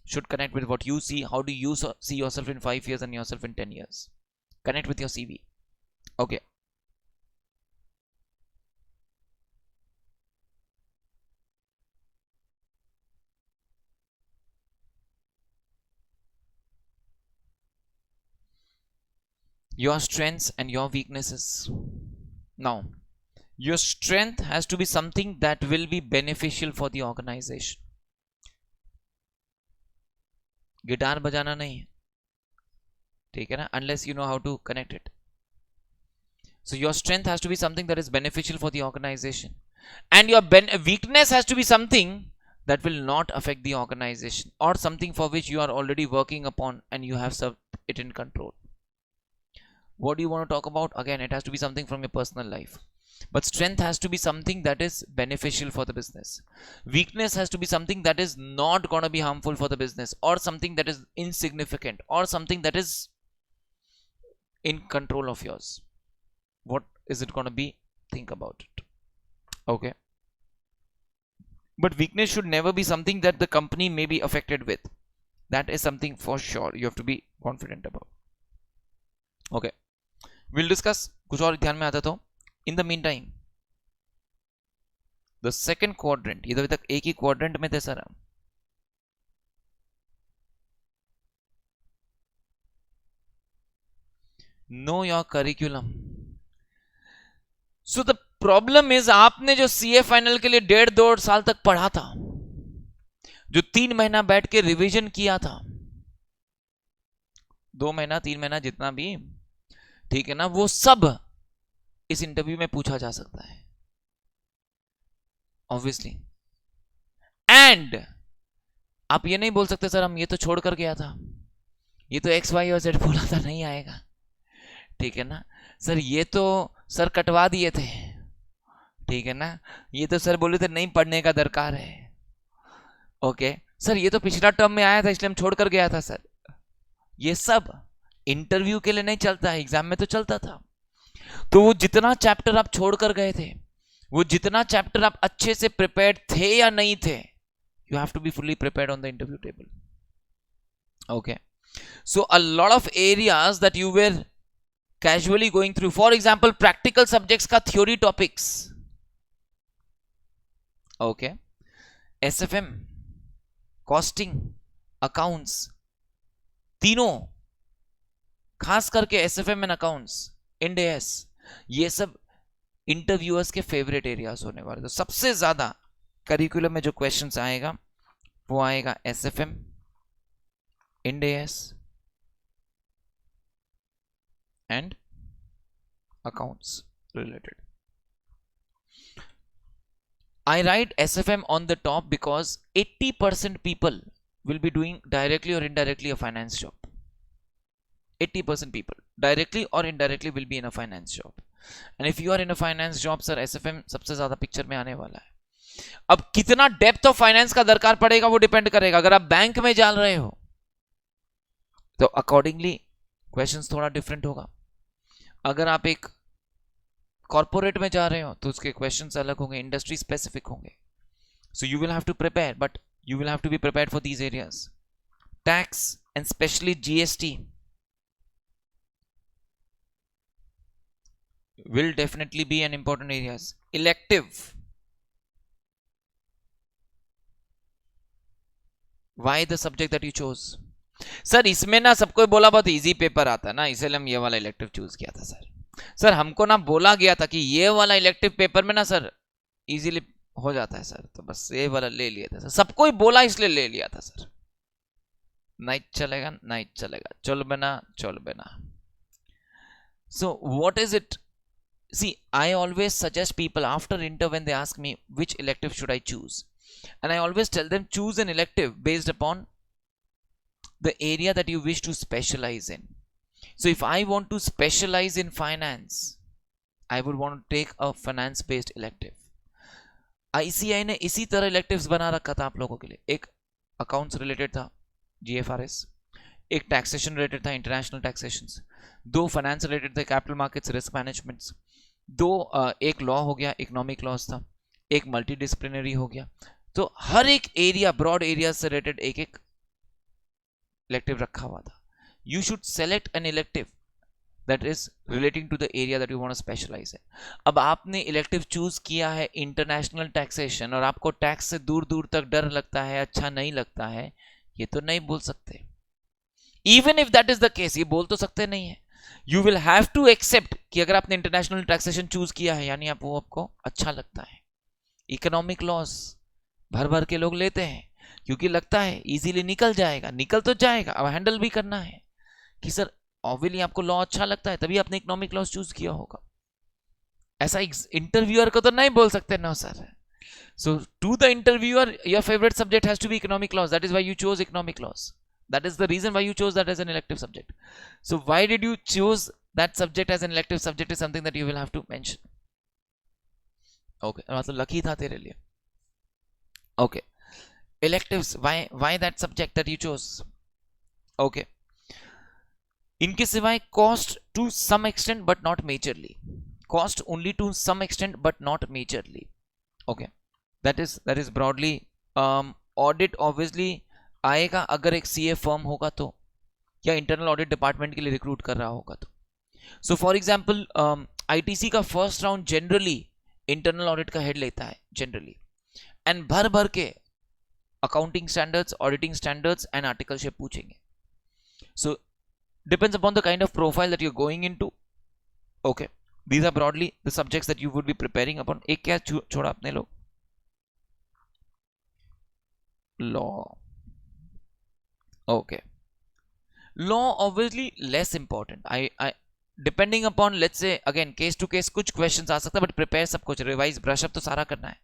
should connect with what you see. How do you see yourself in 5 years and yourself in 10 years? connect with your CV. Okay. Your strengths and your weaknesses. Now, your strength has to be something that will be beneficial for the organization. Guitar बजाना नहीं, ठीक है ना, unless you know how to connect it. So your strength has to be something that is beneficial for the organization, and your weakness has to be something that will not affect the organization, or something for which you are already working upon and you have it in control. What do you want to talk about? Again, it has to be something from your personal life. But strength has to be something that is beneficial for the business. Weakness has to be something that is not going to be harmful for the business, or something that is insignificant, or something that is in control of yours. What is it going to be? Think about it. Okay. But weakness should never be something that the company may be affected with. That is something for sure you have to be confident about. Okay. We'll discuss. कुछ और ध्यान में आता तो. In the meantime, the second quadrant, इधर तक एक ही quadrant में थे sir. Know your curriculum. So the problem is, आपने जो CA फाइनल के लिए 1.5-2 साल तक पढ़ा था, जो 3 महीना बैठ के रिवीजन किया था, 2 महीना 3 महीना जितना भी, ठीक है ना, वो सब इस इंटरव्यू में पूछा जा सकता है, ऑब्वियसली. एंड आप ये नहीं बोल सकते सर हम ये तो छोड़ कर गया था, ये तो XY और Z बोला था नहीं आएगा, ठीक है ना सर, ये तो सर कटवा दिए थे, ठीक है ना, ये तो सर बोले थे नहीं पढ़ने का दरकार है. ओके सर, ये तो पिछला टर्म में आया था इसलिए हम छोड़ कर गया था सर. ये सब इंटरव्यू के लिए नहीं चलता है, एग्जाम में तो चलता था. तो वो जितना चैप्टर आप छोड़ कर गए थे, वो जितना चैप्टर आप अच्छे से प्रिपेयर्ड थे या नहीं थे, you have to be fully prepared on the interview table. Okay, so a lot of areas that you were casually going through, for example practical subjects का theory topics. Okay, SFM, costing, accounts, तीनों, खास करके SFM and accounts, Ind AS, ये सब interviewers के favourite areas होने वाले. तो सबसे ज्यादा करिकुलम में जो क्वेश्चंस आएगा वो आएगा SFM, Ind AS and accounts related. I write SFM on the top because 80% people will be doing directly or indirectly a finance job. 80% people directly or indirectly will be in a finance job. And if you are in a finance job, sir, SFM सबसे ज्यादा picture में आने वाला है. अब कितना depth of finance का दरकार पड़ेगा वो डिपेंड करेगा. अगर आप बैंक में जा रहे हो तो अकॉर्डिंगली क्वेश्चंस थोड़ा डिफरेंट होगा. अगर आप एक कॉर्पोरेट में जा रहे हो तो उसके क्वेश्चंस अलग होंगे, इंडस्ट्री स्पेसिफिक होंगे. So you will have to prepare, but you will have to be prepared for these areas. Tax and specially GST will definitely be an important areas. Elective, why the subject that you chose? Sir इसमें ना सबको बोला बहुत easy paper आता है ना, इसलिए हम ये वाला इलेक्टिव चूज किया था सर. सर हमको ना बोला गया था कि ये वाला इलेक्टिव पेपर में ना सर इजीली हो जाता है सर, तो बस ये वाला ले लिया था सर. सबको ही बोला इसलिए ले लिया था सर. नाइट चलेगा, नाइट चलेगा, चल बना. So what is it? See, I always suggest people after inter when they ask me which elective should I choose, and I always tell them choose an elective based upon the area that you wish to specialize in. So if I want to specialize in finance, I would want to take a finance based elective. ICI ने इसी तरह electives बना रखा था आप लोगों के लिए. एक accounts related था GFRS, एक taxation related था international taxations, 2 finance related थे capital markets risk managements, 2 एक law हो गया economic laws था, एक multidisciplinary हो गया. तो हर एक एरिया ब्रॉड एरिया से रिलेटेड एक इलेक्टिव रखा हुआ था. You should select an elective that is relating to the area that you want to specialize in. अब आपने इलेक्टिव चूज किया है इंटरनेशनल टैक्सेशन और आपको टैक्स से दूर दूर तक डर लगता है, अच्छा नहीं लगता है, ये तो नहीं बोल सकते. Even if that is the case, ये बोल तो सकते नहीं है. You will have to accept कि अगर आपने इंटरनेशनल टैक्सेशन चूज किया है यानी आप वो आपको अच्छा लगता है. इकोनॉमिक लॉस भर भर के लोग लेते हैं क्योंकि लगता है इजीली निकल जाएगा. निकल तो जाएगा, अब हैंडल भी करना है कि सर ऑब्वियसली आपको लॉ अच्छा लगता है तभी आपने इकोनॉमिक लॉस चूज किया होगा. ऐसा इंटरव्यूअर को तो नहीं बोल सकते ना sir. So to the interviewer your favourite subject has to be economic laws. That is why you chose economic laws. That is the reason why you chose that as an elective subject. So why did you choose that subject as an elective subject is something that you will have to mention. Okay, मतलब lucky था तेरे लिए. Okay, electives. Why that subject that you chose? Okay. इनके सिवाय cost to some extent but not majorly. Cost only to some extent but not majorly. Okay, that is broadly. Audit obviously आएगा अगर एक CA firm होगा तो, या internal audit department के लिए रिक्रूट कर रहा होगा तो. सो फॉर एग्जांपल आईटीसी का first round generally internal audit का हेड लेता है जनरली, एंड भर भर के accounting standards, auditing standards and articleship पूछेंगे. So depends upon the kind of profile that you are going into. Okay, these are broadly the subjects that you would be preparing upon. एक क्या छोड़ा अपने लोग, law. Okay, law obviously less important. I depending upon, let's say again case to case कुछ questions आ सकता है, but prepare सब कुछ, revise brush up तो सारा करना है.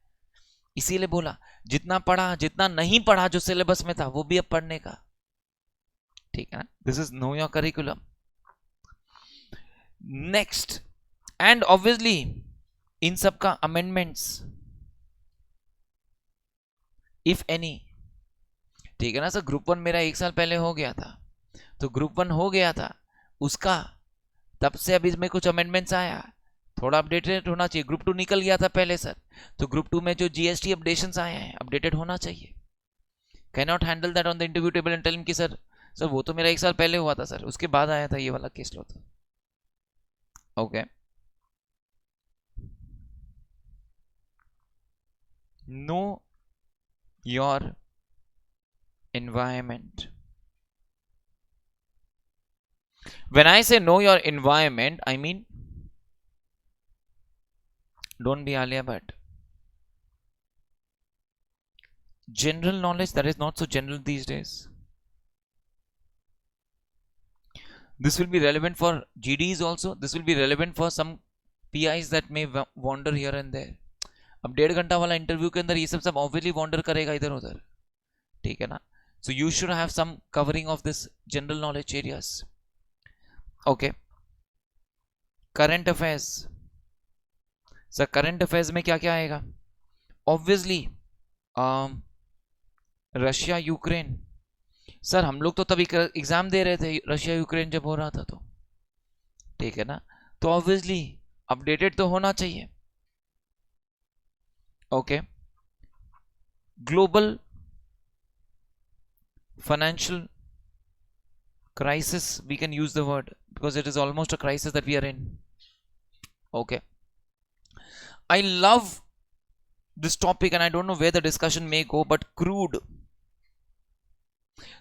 इसीलिए बोला जितना पढ़ा जितना नहीं पढ़ा जो सिलेबस में था वो भी अब पढ़ने का. ठीक है ना, this is know your curriculum. Next, and obviously इन सब का amendments if any. ठीक है ना सर, ग्रुप 1 मेरा एक साल पहले हो गया था, तो ग्रुप 1 हो गया था उसका, तब से अभी इसमें कुछ अमेंडमेंट्स आया, थोड़ा अपडेटेड होना चाहिए. ग्रुप 2 निकल गया था पहले सर, तो ग्रुप 2 में जो जीएसटी अपडेशंस आए हैं अपडेटेड होना चाहिए. Can not handle that on the interview table and tell him कि सर वो तो मेरा एक साल पहले हुआ था सर, उसके बाद आया था ये वाला केस लो था. Okay, know your environment. When I say know your environment, I mean don't be Alia Bhatt. General knowledge that is not so general these days. This will be relevant for GDs also. This will be relevant for some PIs that may wander here and there. अब 1.5 घंटा वाला interview के अंदर ये सब obviously wander करेगा इधर उधर. ठीक है ना, so you should have some covering of this general knowledge areas. Okay, current affairs. Sir current affairs में क्या क्या आएगा? Obviously Russia Ukraine. सर हम लोग तो तभी एग्जाम दे रहे थे रशिया यूक्रेन जब हो रहा था तो. ठीक है ना, तो ऑब्वियसली अपडेटेड तो होना चाहिए. Okay, global financial crisis, we can use the word because it is almost a crisis that we are in. Okay, I love this topic and I don't know where the discussion may go, but crude.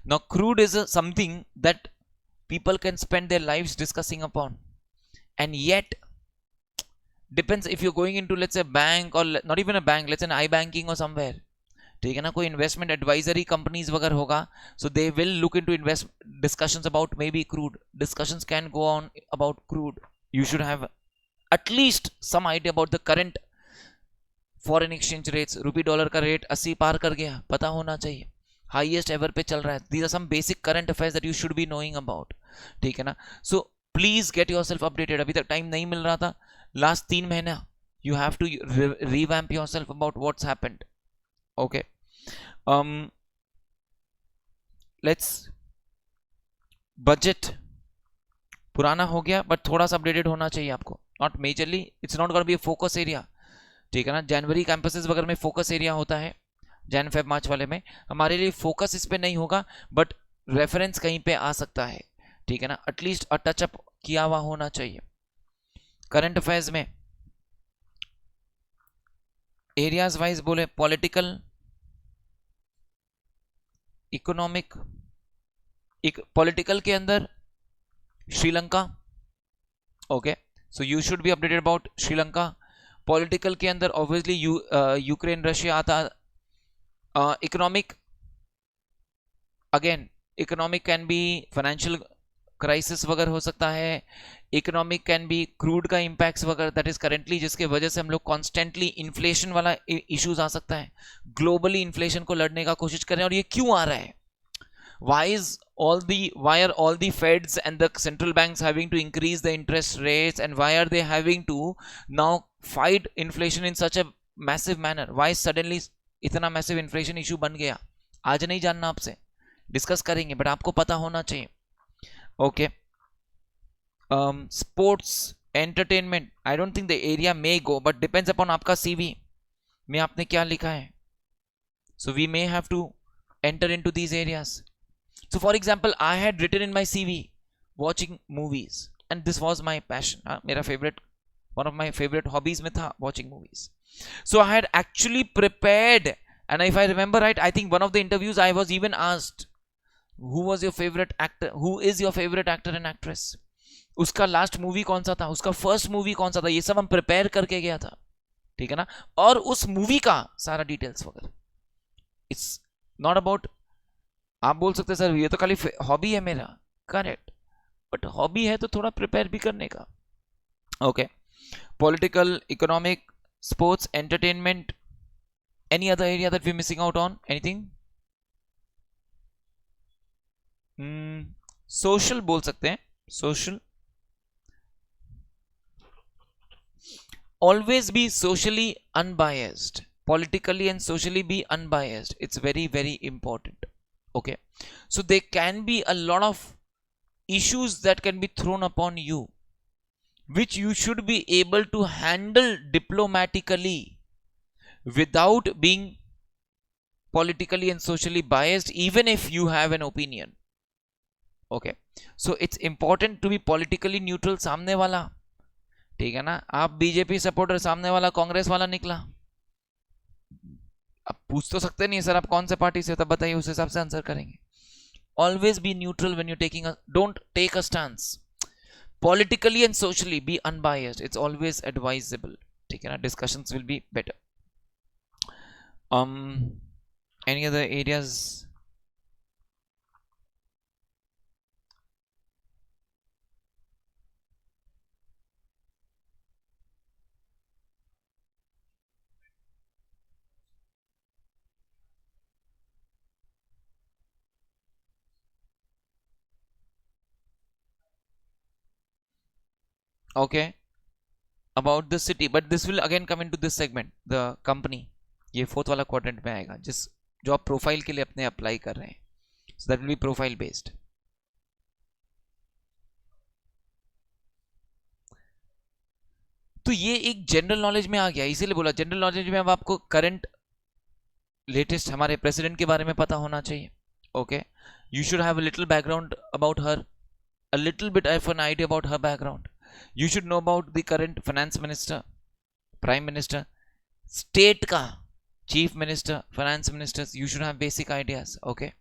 Now crude is something that people can spend their lives discussing upon, and yet depends if you're going into, let's say, bank or not even a bank, let's say an iBanking or somewhere. ठीक है ना, कोई investment advisory companies वगैरह होगा, so they will look into invest discussions about maybe crude. Discussions can go on about crude. You should have at least some idea about the current foreign exchange rates. Rupee dollar का rate 80 पार कर गया, पता होना चाहिए, highest ever पे चल रहा है. These are some basic current affairs that you should be knowing about. ठीक है ना, so please get yourself updated. अभी तक टाइम नहीं मिल रहा था लास्ट 3 महीना. You have to revamp yourself about what's happened. Okay, let's budget पुराना हो गया बट थोड़ा सा अपडेटेड होना चाहिए आपको. Not majorly, it's not gonna be a focus area. ठीक है ना, जनवरी कैंपसेस वगैरह में फोकस एरिया होता है, जैन फेब मार्च वाले में हमारे लिए फोकस इस पे नहीं होगा, बट रेफरेंस कहीं पे आ सकता है. ठीक है ना, एटलीस्ट अ टच अप किया हुआ होना चाहिए। करंट अफेयर्स में एरियाज वाइज बोले, पॉलिटिकल, इकोनॉमिक, पॉलिटिकल के अंदर Sri Lanka, okay, so you should be updated about Sri Lanka. Political के अंदर ऑब्वियसली यूक्रेन रशिया आता। Economic, again economic can be financial crisis वगैरह हो सकता है, इकोनॉमिक कैन बी क्रूड का इंपैक्ट्स वगैरह, दैट इज करेंटली जिसके वजह से हम लोग कॉन्स्टेंटली इन्फ्लेशन वाला इश्यूज आ सकता है, ग्लोबली इन्फ्लेशन को लड़ने का कोशिश कर रहे हैं। और ये क्यों आ रहा है? Why are all the feds and the central banks having to increase the interest rates, and why are they having to now fight inflation in such a massive manner? Why suddenly इतना massive inflation issue बन गया? आज नहीं जानना, आपसे discuss करेंगे, but आपको पता होना चाहिए। Okay, sports, entertainment, I don't think the area may go, but depends upon आपका सीवी में आपने क्या लिखा है। So we may have to enter into these areas. So for example, I had written in my CV watching movies, and this was my passion. मेरा favorite, one of my favorite hobbies में था watching movies. So I had actually prepared, and if I remember right, I think one of the interviews I was even asked, who was your favorite actor? Who is your favorite actor and actress? उसका last movie कौन सा था? उसका first movie कौन सा था? ये सब हम prepare करके गया था, ठीक है ना? और उस movie का सारा details वगैरह। It's not about, आप बोल सकते सर ये तो खाली हॉबी है मेरा, करेक्ट, बट हॉबी है तो थोड़ा प्रिपेयर भी करने का। Okay, political, economic, sports, entertainment, any other area that we missing out on? Anything? Social बोल सकते हैं, social, always be socially unbiased, politically and socially be unbiased. It's very, very important. Okay, so there can be a lot of issues that can be thrown upon you, which you should be able to handle diplomatically without being politically and socially biased, even if you have an opinion. Okay, so it's important to be politically neutral. सामने वाला, ठीक है ना, आप BJP supporter, सामने वाला कांग्रेस वाला निकला, आप पूछ तो सकते नहीं सर आप कौन से पार्टी से, तब बताइए, उस हिसाब से आंसर करेंगे। Always be neutral when you taking don't take a stance, politically and socially be unbiased, it's always advisable, ठीक है ना, discussions will be better. Any other areas? Okay, about the city, but this will again come into this segment, the company, ये fourth वाला quadrant में आएगा, जिस job profile के लिए अपने अप्लाई कर रहे हैं, so that will be profile based. तो ये एक जनरल नॉलेज में आ गया, इसीलिए बोला जनरल नॉलेज में अब आपको करंट लेटेस्ट हमारे प्रेसिडेंट के बारे में पता होना चाहिए। Okay, you should have a little background about her, a little bit of an idea about her background. You should know about the current finance minister, prime minister, state ka chief minister, finance ministers. You should have basic ideas. Okay,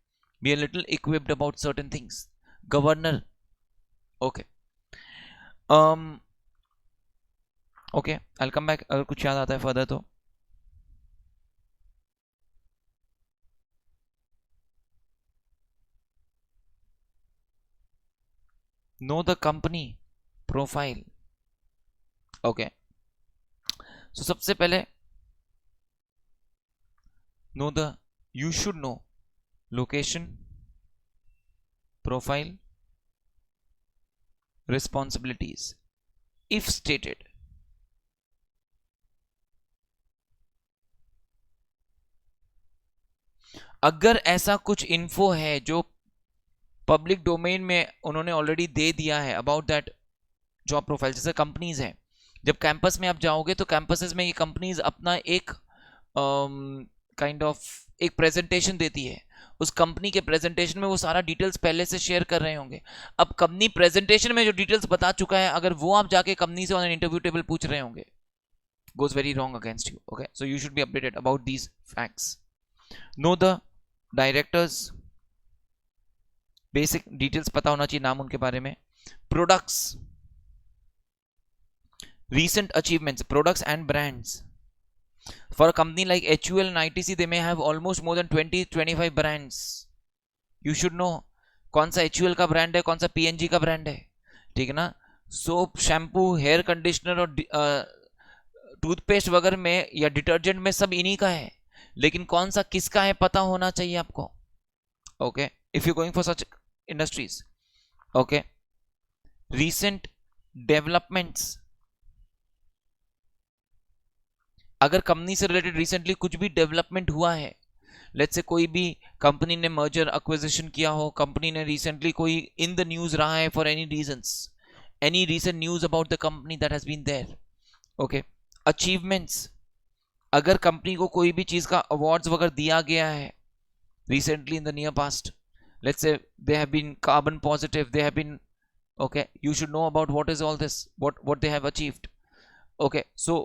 be a little equipped about certain things. Governor. Okay, okay, I'll come back अगर कुछ याद आता है further तो। Know the company profile. Okay, so सबसे पहले know the, you should know location, profile, responsibilities if stated. अगर ऐसा कुछ इन्फो है जो पब्लिक डोमेन में उन्होंने ऑलरेडी दे दिया है अबाउट दैट जॉब प्रोफाइल, जैसे कंपनीज हैं, जब कैंपस में आप जाओगे तो कैंपसेस में ये कंपनीज अपना एक काइंड ऑफ एक प्रेजेंटेशन देती है, उस कंपनी के प्रेजेंटेशन में वो सारा डिटेल्स पहले से शेयर कर रहे होंगे। अब कंपनी प्रेजेंटेशन में जो डिटेल्स बता चुका है, अगर वो आप जाके कंपनी से ऑन एन इंटरव्यू टेबल पूछ रहे होंगे, goes very wrong against you. Okay, so you should be updated about these facts. Know the directors, basic details पता होना चाहिए, नाम उनके बारे में। Products, recent achievements, products and brands. For a company like HUL and ITC, they may have almost more than 20-25 brands. You should know कौन सा HUL का ब्रांड है, कौन सा PNG का ब्रांड है, ठीक है ना। सोप, शैम्पू, हेयर कंडीशनर और टूथपेस्ट वगैरह में या डिटर्जेंट में सब इन्हीं का है, लेकिन कौन सा किसका है पता होना चाहिए आपको। Okay, if you going for such industries. Okay, recent developments, अगर कंपनी से रिलेटेड रिसेंटली कुछ भी डेवलपमेंट हुआ है, लेट्स से कोई भी कंपनी ने मर्जर एक्विजिशन किया हो, कंपनी ने रिसेंटली कोई इन द न्यूज रहा है for any reasons, any recent news about the company that has been there. Okay, achievements, अगर कंपनी को कोई भी चीज का अवार्ड्स वगैरह दिया गया है recently in the near past, let's say they have been carbon positive, they have been, okay, you should know about what is all this, what they have achieved. Okay, so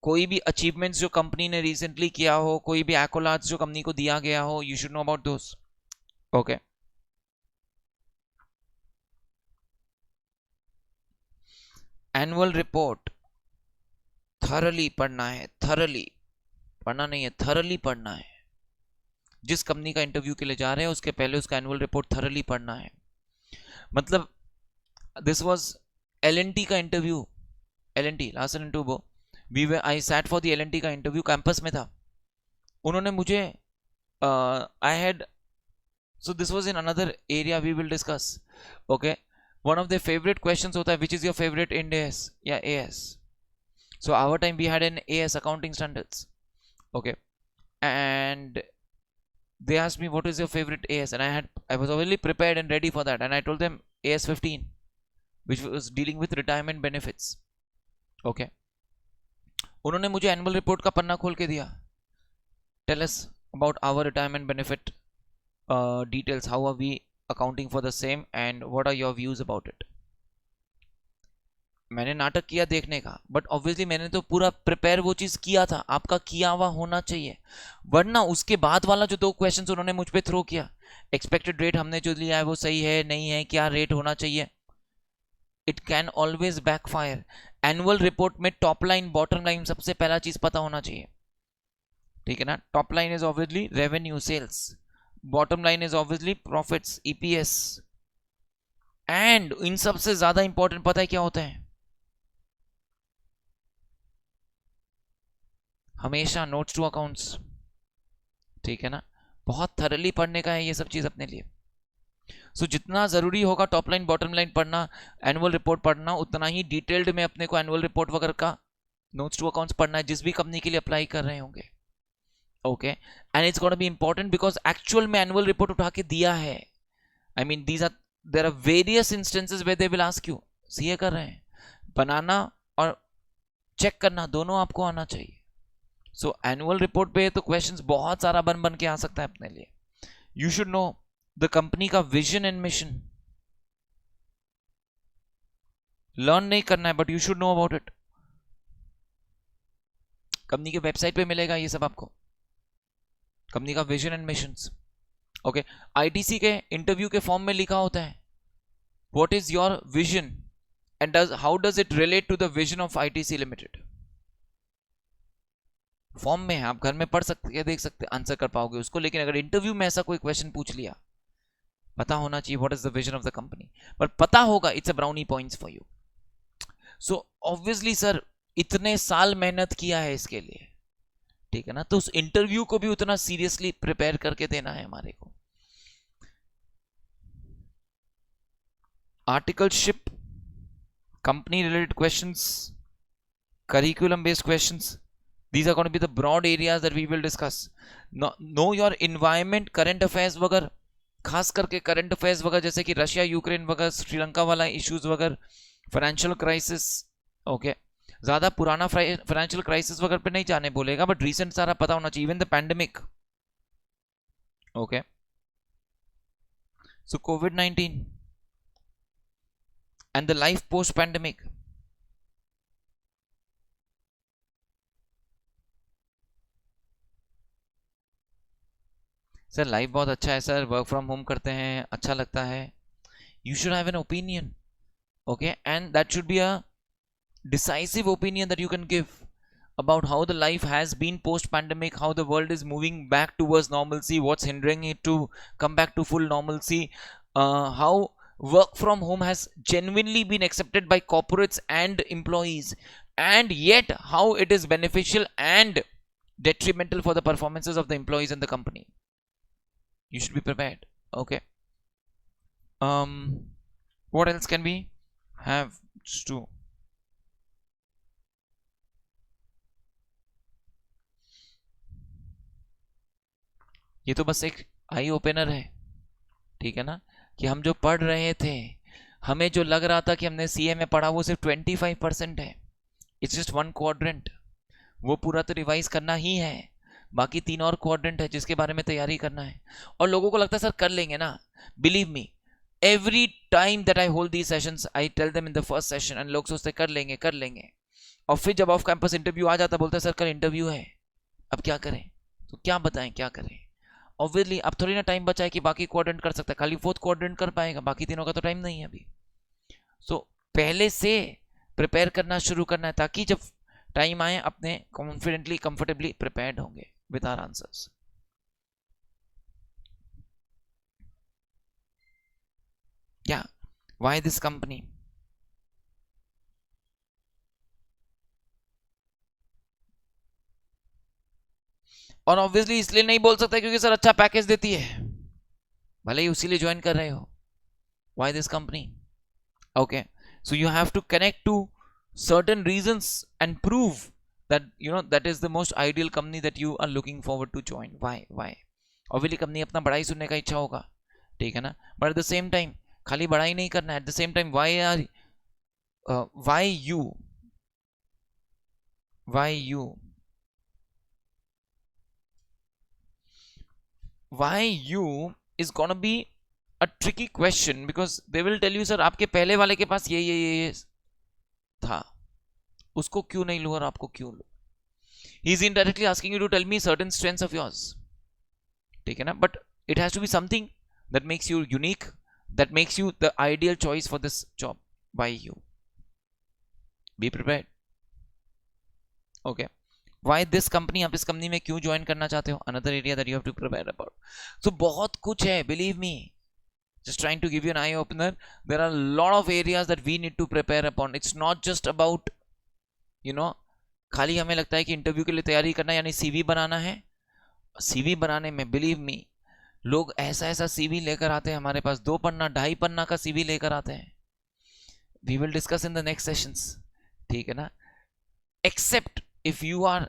कोई भी achievements जो company ने recently किया हो, कोई भी accolades जो company को दिया गया हो, you should know about those. Okay, annual report thoroughly पढ़ना है, thoroughly पढ़ना नहीं है, thoroughly पढ़ना है। जिस कंपनी का इंटरव्यू के लिए जा रहे हैं उसके पहले उसका एनुअल रिपोर्ट थरली पढ़ना है। मतलब दिस वाज L&T का interview, L&T last and to bow, we way I sat for the L&T का इंटरव्यू, कैंपस में था। उन्होंने मुझे I had, so this was in another area we will discuss. Okay, one of the favourite questions होता है which is your favourite Ind S या AS। So our time we had an AS, accounting standards. Okay, and they asked me what is your favorite AS, and I was already prepared and ready for that, and I told them AS 15, which was dealing with retirement benefits. Okay, उन्होंने मुझे annual report का पन्ना खोल के दिया, tell us about our retirement benefit details, how are we accounting for the same and what are your views about it. मैंने नाटक किया देखने का, बट ऑब्वियसली मैंने तो पूरा प्रिपेयर वो चीज किया था, आपका किया हुआ होना चाहिए, वरना उसके बाद वाला जो 2 क्वेश्चंस उन्होंने मुझ पे थ्रो किया, एक्सपेक्टेड रेट हमने जो लिया है वो सही है नहीं है, क्या रेट होना चाहिए, it can always backfire. Annual report में टॉप लाइन बॉटम लाइन सबसे पहला चीज पता होना चाहिए, ठीक है ना। Top line is obviously revenue sales, bottom line is obviously profits EPS, and in सबसे ज्यादा इंपॉर्टेंट पता है क्या होता है, हमेशा नोट्स टू अकाउंट्स, ठीक है ना। बहुत थरली पढ़ने का है ये सब चीज अपने लिए। सो जितना जरूरी होगा टॉप लाइन बॉटम लाइन पढ़ना, एनुअल रिपोर्ट पढ़ना, उतना ही डिटेल्ड में अपने को एनुअल रिपोर्ट वगैरह का नोट्स टू अकाउंट्स पढ़ना है, जिस भी कंपनी के लिए अप्लाई कर रहे होंगे। Okay, and it's gonna be important because actual में एनुअल रिपोर्ट उठा के दिया है। I mean there are various instances where they will ask you, CA कर रहे हैं, बनाना और चेक करना दोनों आपको आना चाहिए। सो एनुअल रिपोर्ट पे तो क्वेश्चंस बहुत सारा बन के आ सकता है अपने लिए। You should know the company का विजन एंड मिशन, लर्न नहीं करना है but you should know about it. Company के वेबसाइट पे मिलेगा ये सब आपको, कंपनी का vision and mission. Okay, ITC के इंटरव्यू के फॉर्म में लिखा होता है what is your vision and how does it relate to the vision of ITC limited. Form में है, आप घर में पढ़ सकते हैं, देख सकते, आंसर कर पाओगे उसको, लेकिन अगर इंटरव्यू में ऐसा कोई क्वेश्चन पूछ लिया, पता होना चाहिए what is the vision of the company, पर पता होगा it's a brownie points for you. So obviously sir इतने साल मेहनत किया है इसके लिए, ठीक है ना, तो उस इंटरव्यू को भी उतना सीरियसली प्रिपेयर करके देना है हमारे को। Articleship, company related questions, curriculum based questions, these are going to be the broad areas that we will discuss. Know your environment, current affairs वगैरह, खास करके करंट अफेयर्स वगैरह जैसे कि रशिया यूक्रेन वगैरह, श्रीलंका वाला इश्यूज वगैरह, फाइनेंशियल क्राइसिस। ओके, ज्यादा पुराना फाइनेंशियल क्राइसिस वगैरह पे नहीं जाने बोलेगा, बट रीसेंट सारा पता होना चाहिए, even the pandemic. Okay, So COVID-19 and the life post pandemic. Sir life बहुत अच्छा है सर, वर्क फ्रॉम होम करते हैं, अच्छा लगता है. You should have an opinion, okay, and that should be a decisive opinion that you can give about how the life has been post pandemic, how the world is moving back towards normalcy, what's hindering it to come back to full normalcy, how work from home has genuinely been accepted by corporates and employees, and yet how it is beneficial and detrimental for the performances of the employees in the company. You should be prepared. Okay. What else can we have to? ये तो बस एक eye opener है, ठीक है ना, कि हम जो पढ़ रहे थे, हमें जो लग रहा था कि हमने सीए में पढ़ा वो सिर्फ 25% है. It's just one quadrant. वो पूरा तो रिवाइज करना ही है, बाकी 3 और क्वाड्रेंट है जिसके बारे में तैयारी करना है. और लोगों को लगता है सर कर लेंगे ना. Believe me, every time that I hold these sessions, I tell them in the first session, and लोग सोचते कर लेंगे कर लेंगे, और फिर जब ऑफ कैंपस इंटरव्यू आ जाता बोलते हैं सर कल इंटरव्यू है, अब क्या करें. तो क्या बताएं क्या करें. ऑब्वियसली अब थोड़ी ना टाइम बचा है कि बाकी क्वाड्रेंट कर सकता है, खाली 4th क्वाड्रेंट कर पाएगा, बाकी तीनों का तो टाइम नहीं है अभी. सो पहले से प्रिपेयर करना शुरू करना है ताकि जब टाइम आए अपने कॉन्फिडेंटली कंफर्टेबली प्रिपेयर्ड होंगे with our answers. Yeah, why this company? और ऑब्वियसली इसलिए नहीं बोल सकता क्योंकि सर अच्छा पैकेज देती है, भले ही उसी लिए ज्वाइन कर रहे हो. Why this company? Okay, so you have to connect to certain reasons and prove that you know that is the most ideal company that you are looking forward to join. Why? Obviously company अपना बड़ा ही सुनने का इच्छा होगा, ठीक है ना, but at the same time खाली बड़ा ही नहीं करना है. Eight the same time why you is gonna be a tricky question because they will tell you sir आपके पहले वाले के पास ये था, उसको क्यों नहीं लो और आपको क्यों लो. he is indirectly asking you to tell me certain strengths of yours, ठीक है ना, but it has to be something that makes you unique, that makes you the ideal choice for this job. Why you? Be prepared. Okay. Why this company? आप इस company में क्यों join करना चाहते हो? Another area that you have to prepare about. So बहुत कुछ है, believe me. Just trying to give you an eye opener. There are a lot of areas that we need to prepare upon. It's not just about, you know, खाली हमें लगता है कि interview के लिए तैयारी करना यानी सीवी बनाना है. सीवी बनाने में बिलीव मी लोग ऐसा सीवी लेकर आते हैं हमारे पास, 2 पन्ना 2.5 पन्ना का सीवी लेकर आते हैं. We will discuss in the next sessions, ठीक है ना. Except if you are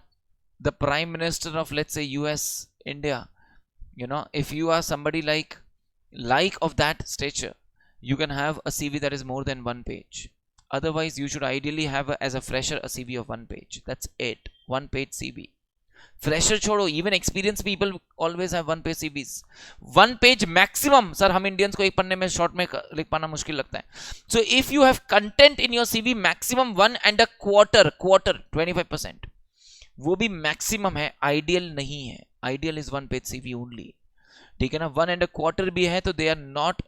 the prime minister of let's say US, India, you know, if you are somebody like of that stature, you can have a CV that is more than 1 page. Otherwise you should ideally have as a fresher a CV of 1 page. That's it, 1 page CV. Fresher छोड़ो, even experienced people always have 1 page CVs. 1 page maximum. Sir हम Indians को एक पन्ने में short में लिख पाना मुश्किल लगता है. So if you have content in your CV, maximum 1.25 25%, वो भी मैक्सिमम है, आइडियल नहीं है. Ideal is 1 page CV only, ठीक है ना. 1.25 भी है तो they are not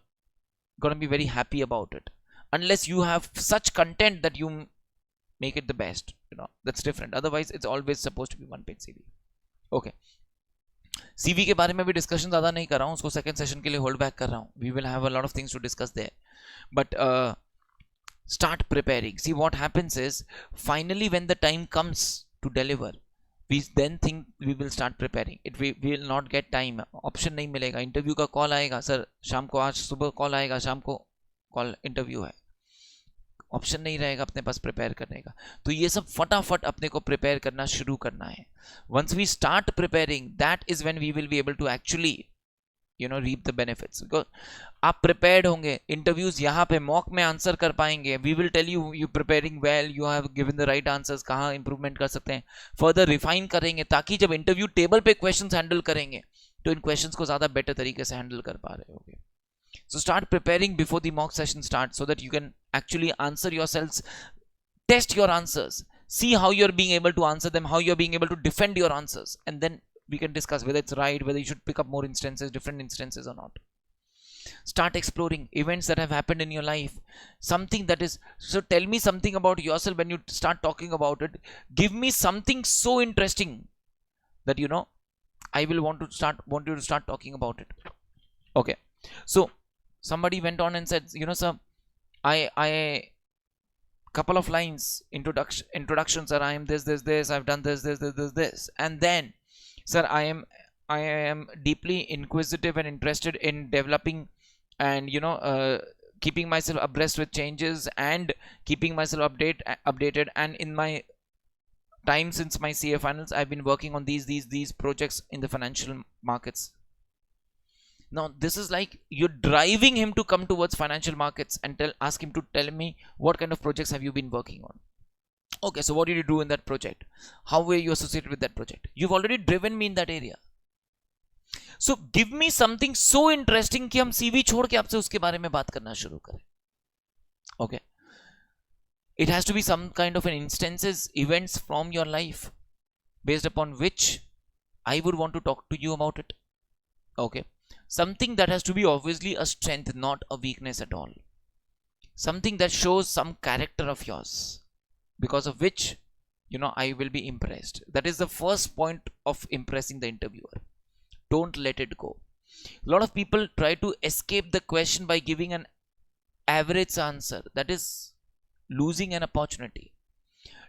gonna be very happy about it unless you have such content that you make it the best, you know, that's different. Otherwise it's always supposed to be 1 page CV. Okay, CV के बारे में भी discussion ज़्यादा नहीं कर रहा हूँ, उसको सेकंड सेशन के लिए होल्ड बैक कर रहा हूँ. We will have a lot of things to discuss there, but start preparing. See what happens is finally when the time comes to deliver, we then think we will start preparing. We will not get time, option नहीं मिलेगा. Interview का call आएगा, sir शाम को, आज सुबह call आएगा, शाम को कॉल इंटरव्यू है, ऑप्शन नहीं रहेगा अपने पास प्रिपेयर करने का. तो ये सब फटाफट अपने को प्रिपेयर करना शुरू करना है. Once we start preparing, that is when we will be able to actually you know reap the benefits. Because आप प्रिपेयर्ड होंगे, इंटरव्यूज यहाँ पे मॉक में आंसर कर पाएंगे. We will tell you you preparing well, you have given the right answers, कहाँ improvement कर सकते हैं, फर्दर रिफाइन करेंगे ताकि जब इंटरव्यू टेबल पे क्वेश्चंस हैंडल करेंगे तो इन क्वेश्चंस को ज्यादा बेटर तरीके से हैंडल कर पा रहे होंगे. So start preparing before the mock session starts so that you can actually answer yourselves, test your answers, see how you're being able to answer them, how you're being able to defend your answers, and then we can discuss whether it's right, whether you should pick up more instances, different instances or not. Start exploring events that have happened in your life, something that is, so tell me something about yourself. When you start talking about it, give me something so interesting that I will want you to start talking about it. Okay, so somebody went on and said, sir, I couple of lines, introduction, sir, I am this, I've done this, and then, sir, I am deeply inquisitive and interested in developing and keeping myself abreast with changes and keeping myself updated, and in my time since my CA finals, I've been working on these projects in the financial markets. Now this is like you're driving him to come towards financial markets and ask him to tell me what kind of projects have you been working on. Okay, so what did you do in that project? How were you associated with that project? You've already driven me in that area. So give me something so interesting कि हम CV छोड़ के आपसे उसके बारे में बात करना शुरू करें. Okay. It has to be some kind of an instances, events from your life based upon which I would want to talk to you about it. Okay. Something that has to be obviously a strength, not a weakness at all. Something that shows some character of yours, because of which, I will be impressed. That is the first point of impressing the interviewer. Don't let it go. A lot of people try to escape the question by giving an average answer. That is losing an opportunity.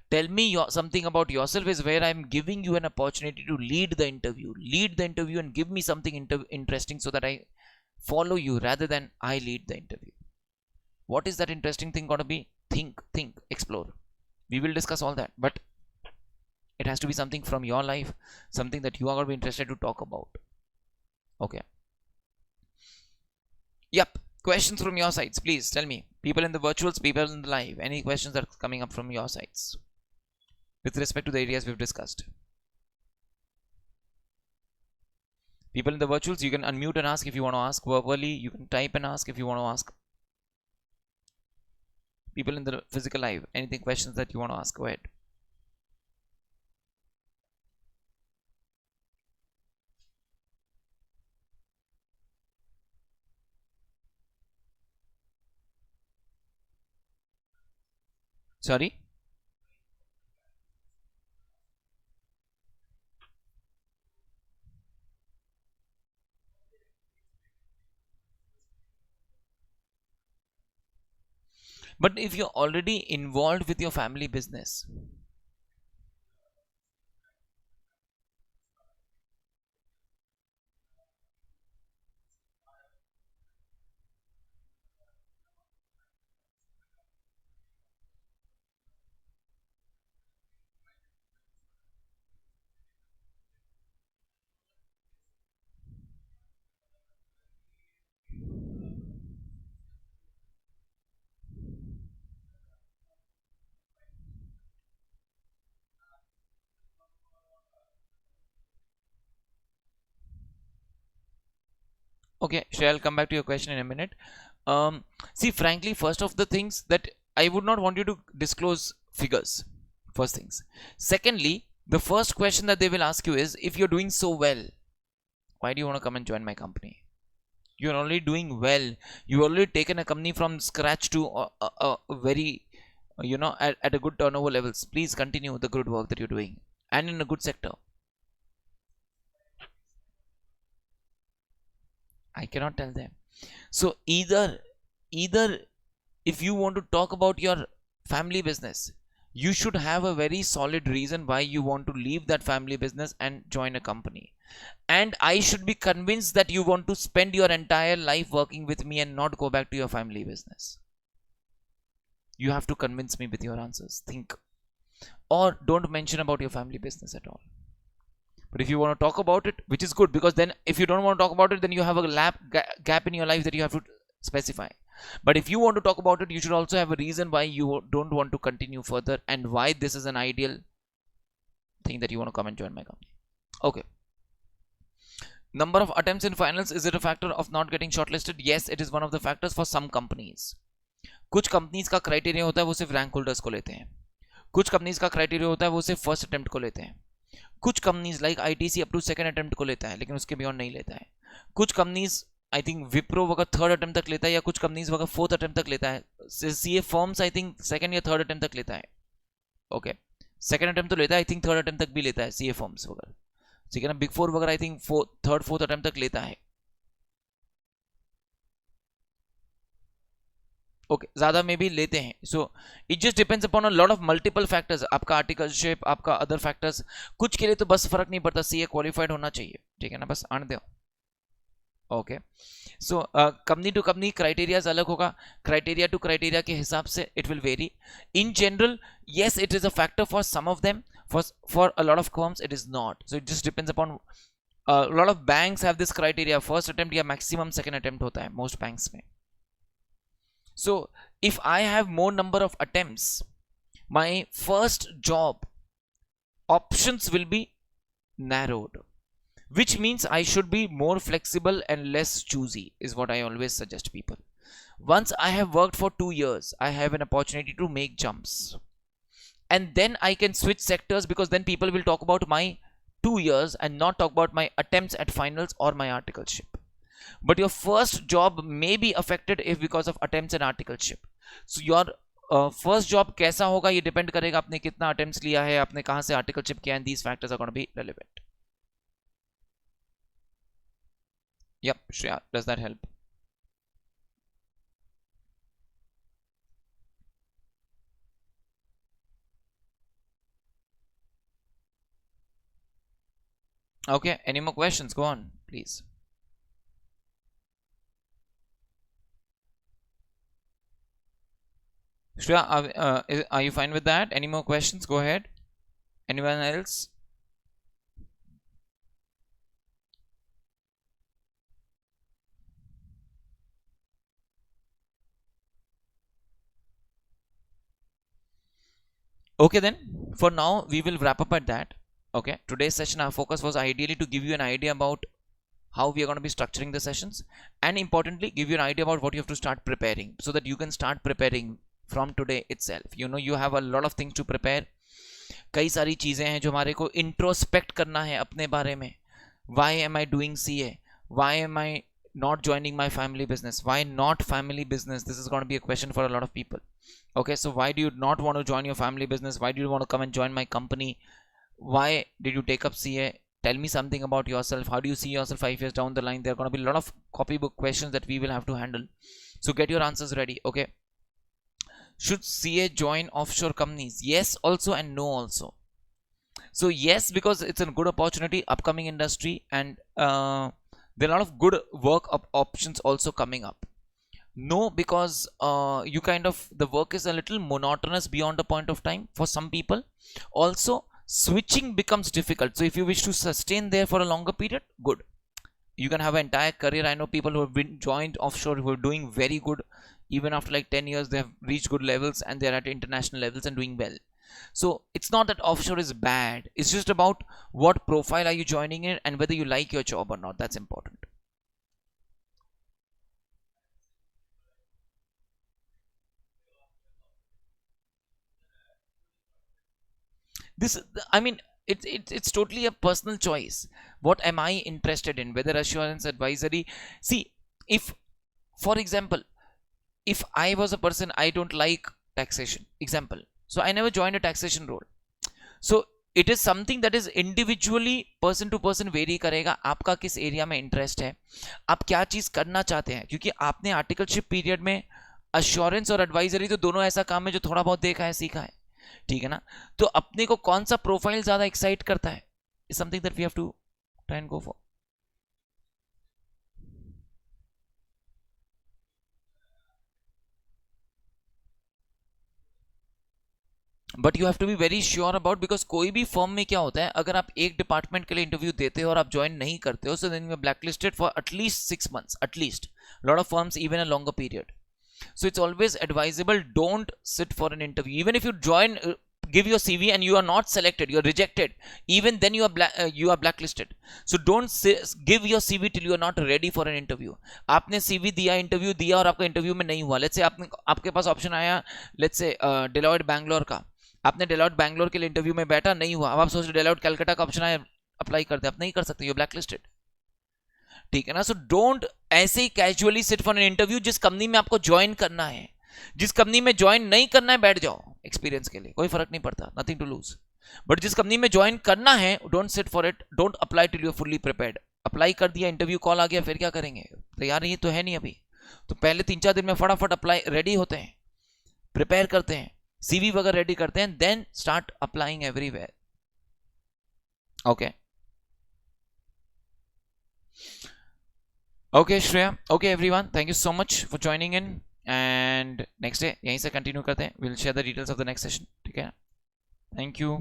Tell me something about yourself is where I'm giving you an opportunity to lead the interview. Lead the interview and give me something interesting so that I follow you rather than I lead the interview. What is that interesting thing going to be? Think, explore. We will discuss all that, but it has to be something from your life, something that you are going to be interested to talk about. Okay. Yep. Questions from your sides, please tell me. People in the virtuals, people in the live. Any questions that are coming up from your sides with respect to the areas we've discussed? People in the virtuals, you can unmute and ask if you want to ask verbally. You can type and ask if you want to ask. People in the physical live, anything, questions that you want to ask, go ahead. Sorry? But if you're already involved with your family business, okay, Shrey, I'll come back to your question in a minute. See, frankly, first of the things that I would not want you to disclose figures. First things. Secondly, the first question that they will ask you is, if you're doing so well, why do you want to come and join my company? You're already doing well. You already taken a company from scratch to a very, at a good turnover levels. Please continue the good work that you're doing and in a good sector. I cannot tell them. So either if you want to talk about your family business, you should have a very solid reason why you want to leave that family business and join a company. And I should be convinced that you want to spend your entire life working with me and not go back to your family business. You have to convince me with your answers. Think. Or don't mention about your family business at all. But if you want to talk about it, which is good, because then if you don't want to talk about it, then you have a gap in your life that you have to specify. But if you want to talk about it, you should also have a reason why you don't want to continue further and why this is an ideal thing that you want to come and join my company. Okay. Number of attempts in finals, is it a factor of not getting shortlisted? Yes, it is one of the factors for some companies. कुछ companies का criteria होता है वो सिर्फ rank holders को लेते हैं, कुछ कंपनीज का क्राइटेरिया होता है वो सिर्फ फर्स्ट अटेम्प्ट को लेते हैं, कुछ companies like ITC up to second attempt को लेता है लेकिन उसके बियॉन्ड नहीं लेता है, कुछ कंपनीज आई थिंक विप्रो वगैरह थर्ड अटेम्प्ट तक लेता है या कुछ कंपनीज वगैरह फोर्थ अटेम्प्ट तक लेता है, CA firms I think second या थर्ड अटेम्प्ट तक लेता है. ओके, सेकंड अटेम्प्ट तो लेता है, आई थिंक थर्ड अटेम्प्ट तक भी लेता है सीए फर्म्स वगैरह, ठीक है ना. बिग फोर वगैरह I think third fourth attempt तक लेता है. ओके, ज्यादा में भी लेते हैं. So it just depends upon a lot of multiple factors, आपका आर्टिकलशिप, आपका अदर फैक्टर्स. कुछ के लिए तो बस फर्क नहीं पड़ता, सीए क्वालिफाइड होना चाहिए, ठीक है ना, बस आने दो. Okay, so company to company criterias अलग होगा, क्राइटेरिया टू क्राइटेरिया के हिसाब से it will vary. In general yes, it is a factor for some of them, for a lot of firms it is not. So it just depends upon a lot of banks have this criteria, first attempt या maximum second attempt होता है most banks में. So if I have more number of attempts, my first job options will be narrowed, which means I should be more flexible and less choosy, is what I always suggest people. Once I have worked for 2 years, I have an opportunity to make jumps, and then I can switch sectors, because then people will talk about my 2 years and not talk about my attempts at finals or my articleship. But your first job may be affected if because of attempts and articleship. So your first job कैसा होगा ये depend करेगा आपने कितना attempts लिया है, आपने कहाँ से articleship किया, and these factors are going to be relevant. Yep, Shreya, does that help? Okay, any more questions? Go on, please. Shreya, are you fine with that? Any more questions? Go ahead. Anyone else? Okay, then for now we will wrap up at that. Okay, today's session, our focus was ideally to give you an idea about how we are going to be structuring the sessions, and importantly give you an idea about what you have to start preparing, so that you can start preparing from today itself. You know, you have a lot of things to prepare. कई सारी चीजें हैं जो हमारे को introspect करना है अपने बारे में. Why am I doing CA? Why am I not joining my family business? Why not family business? This is going to be a question for a lot of people. Okay, so why do you not want to join your family business? Why do you want to come and join my company? Why did you take up CA? Tell me something about yourself. How do you see yourself 5 years down the line? There are going to be a lot of copybook questions that we will have to handle. So get your answers ready. Okay. Should CA join offshore companies? Yes also and no also. So yes, because it's a good opportunity, upcoming industry, and there are a lot of good work options also coming up. No, because you kind of, the work is a little monotonous beyond a point of time for some people. Also, switching becomes difficult. So if you wish to sustain there for a longer period, good, you can have an entire career. I know people who have been joined offshore who are doing very good. Even after like 10 years they have reached good levels, and they're at international levels and doing well. So it's not that offshore is bad, it's just about what profile are you joining in and whether you like your job or not. That's important. This, I mean, it's totally a personal choice. What am I interested in? Whether assurance, advisory. See, if for example, if I was a person, I don't like taxation, example, so I never joined a taxation role. So it is something that is individually person to person vary करेगा. आपका किस area में interest है, आप क्या चीज करना चाहते हैं, क्योंकि आपने आर्टिकलशिप पीरियड में अश्योरेंस और एडवाइजरी तो दोनों ऐसा काम है जो थोड़ा बहुत देखा है, सीखा है, ठीक है ना. तो अपने को कौन सा प्रोफाइल ज्यादा एक्साइट करता है, is something that we have to try and go for. But you have to be very sure about, because कोई भी फर्म में क्या होता है, अगर आप एक डिपार्टमेंट के लिए इंटरव्यू देते हो और आप ज्वाइन नहीं करते हो, so then you are blacklisted for at least 6 months, at least. Lot of firms even a longer period. So it's always advisable, don't sit for an interview. Even if you join give your CV and you are not selected, you are rejected, even then you are blacklisted. So don't give your CV till you are not ready for an interview. आपने CV दिया, interview दिया और आपका interview में नहीं हुआ, let's say आपके पास option आया लेट्स से डेलॉयट बैंगलोर का, आपने डेलॉयट बैंगलोर के लिए इंटरव्यू में बैठा, नहीं हुआ, अब आप सोच रहे डेलॉयट कलकत्ता का ऑप्शन आया, अप्लाई करते, आप नहीं कर सकते, यू आर ब्लैकलिस्टेड, ठीक है ना. सो डोंट ऐसे ही casually sit for an interview. जिस कंपनी में आपको ज्वाइन करना है, जिस कंपनी में ज्वाइन नहीं करना है, बैठ जाओ एक्सपीरियंस के लिए, कोई फर्क नहीं पड़ता, नथिंग टू लूज. बट जिस कंपनी में ज्वाइन करना है, don't sit for it, don't apply till you are fully prepared. Apply कर दिया, इंटरव्यू कॉल आ गया, फिर क्या करेंगे, तैयार ये तो है नहीं अभी, तो पहले 3-4 दिन में फटाफट अप्लाई रेडी होते हैं, प्रिपेयर करते हैं, सीवी वगैरह रेडी करते हैं, then start applying everywhere. Okay okay Shreya, okay everyone, thank you so much for joining in, and next day यहीं से कंटिन्यू करते हैं, will share the details of the next session, ठीक है. Thank you.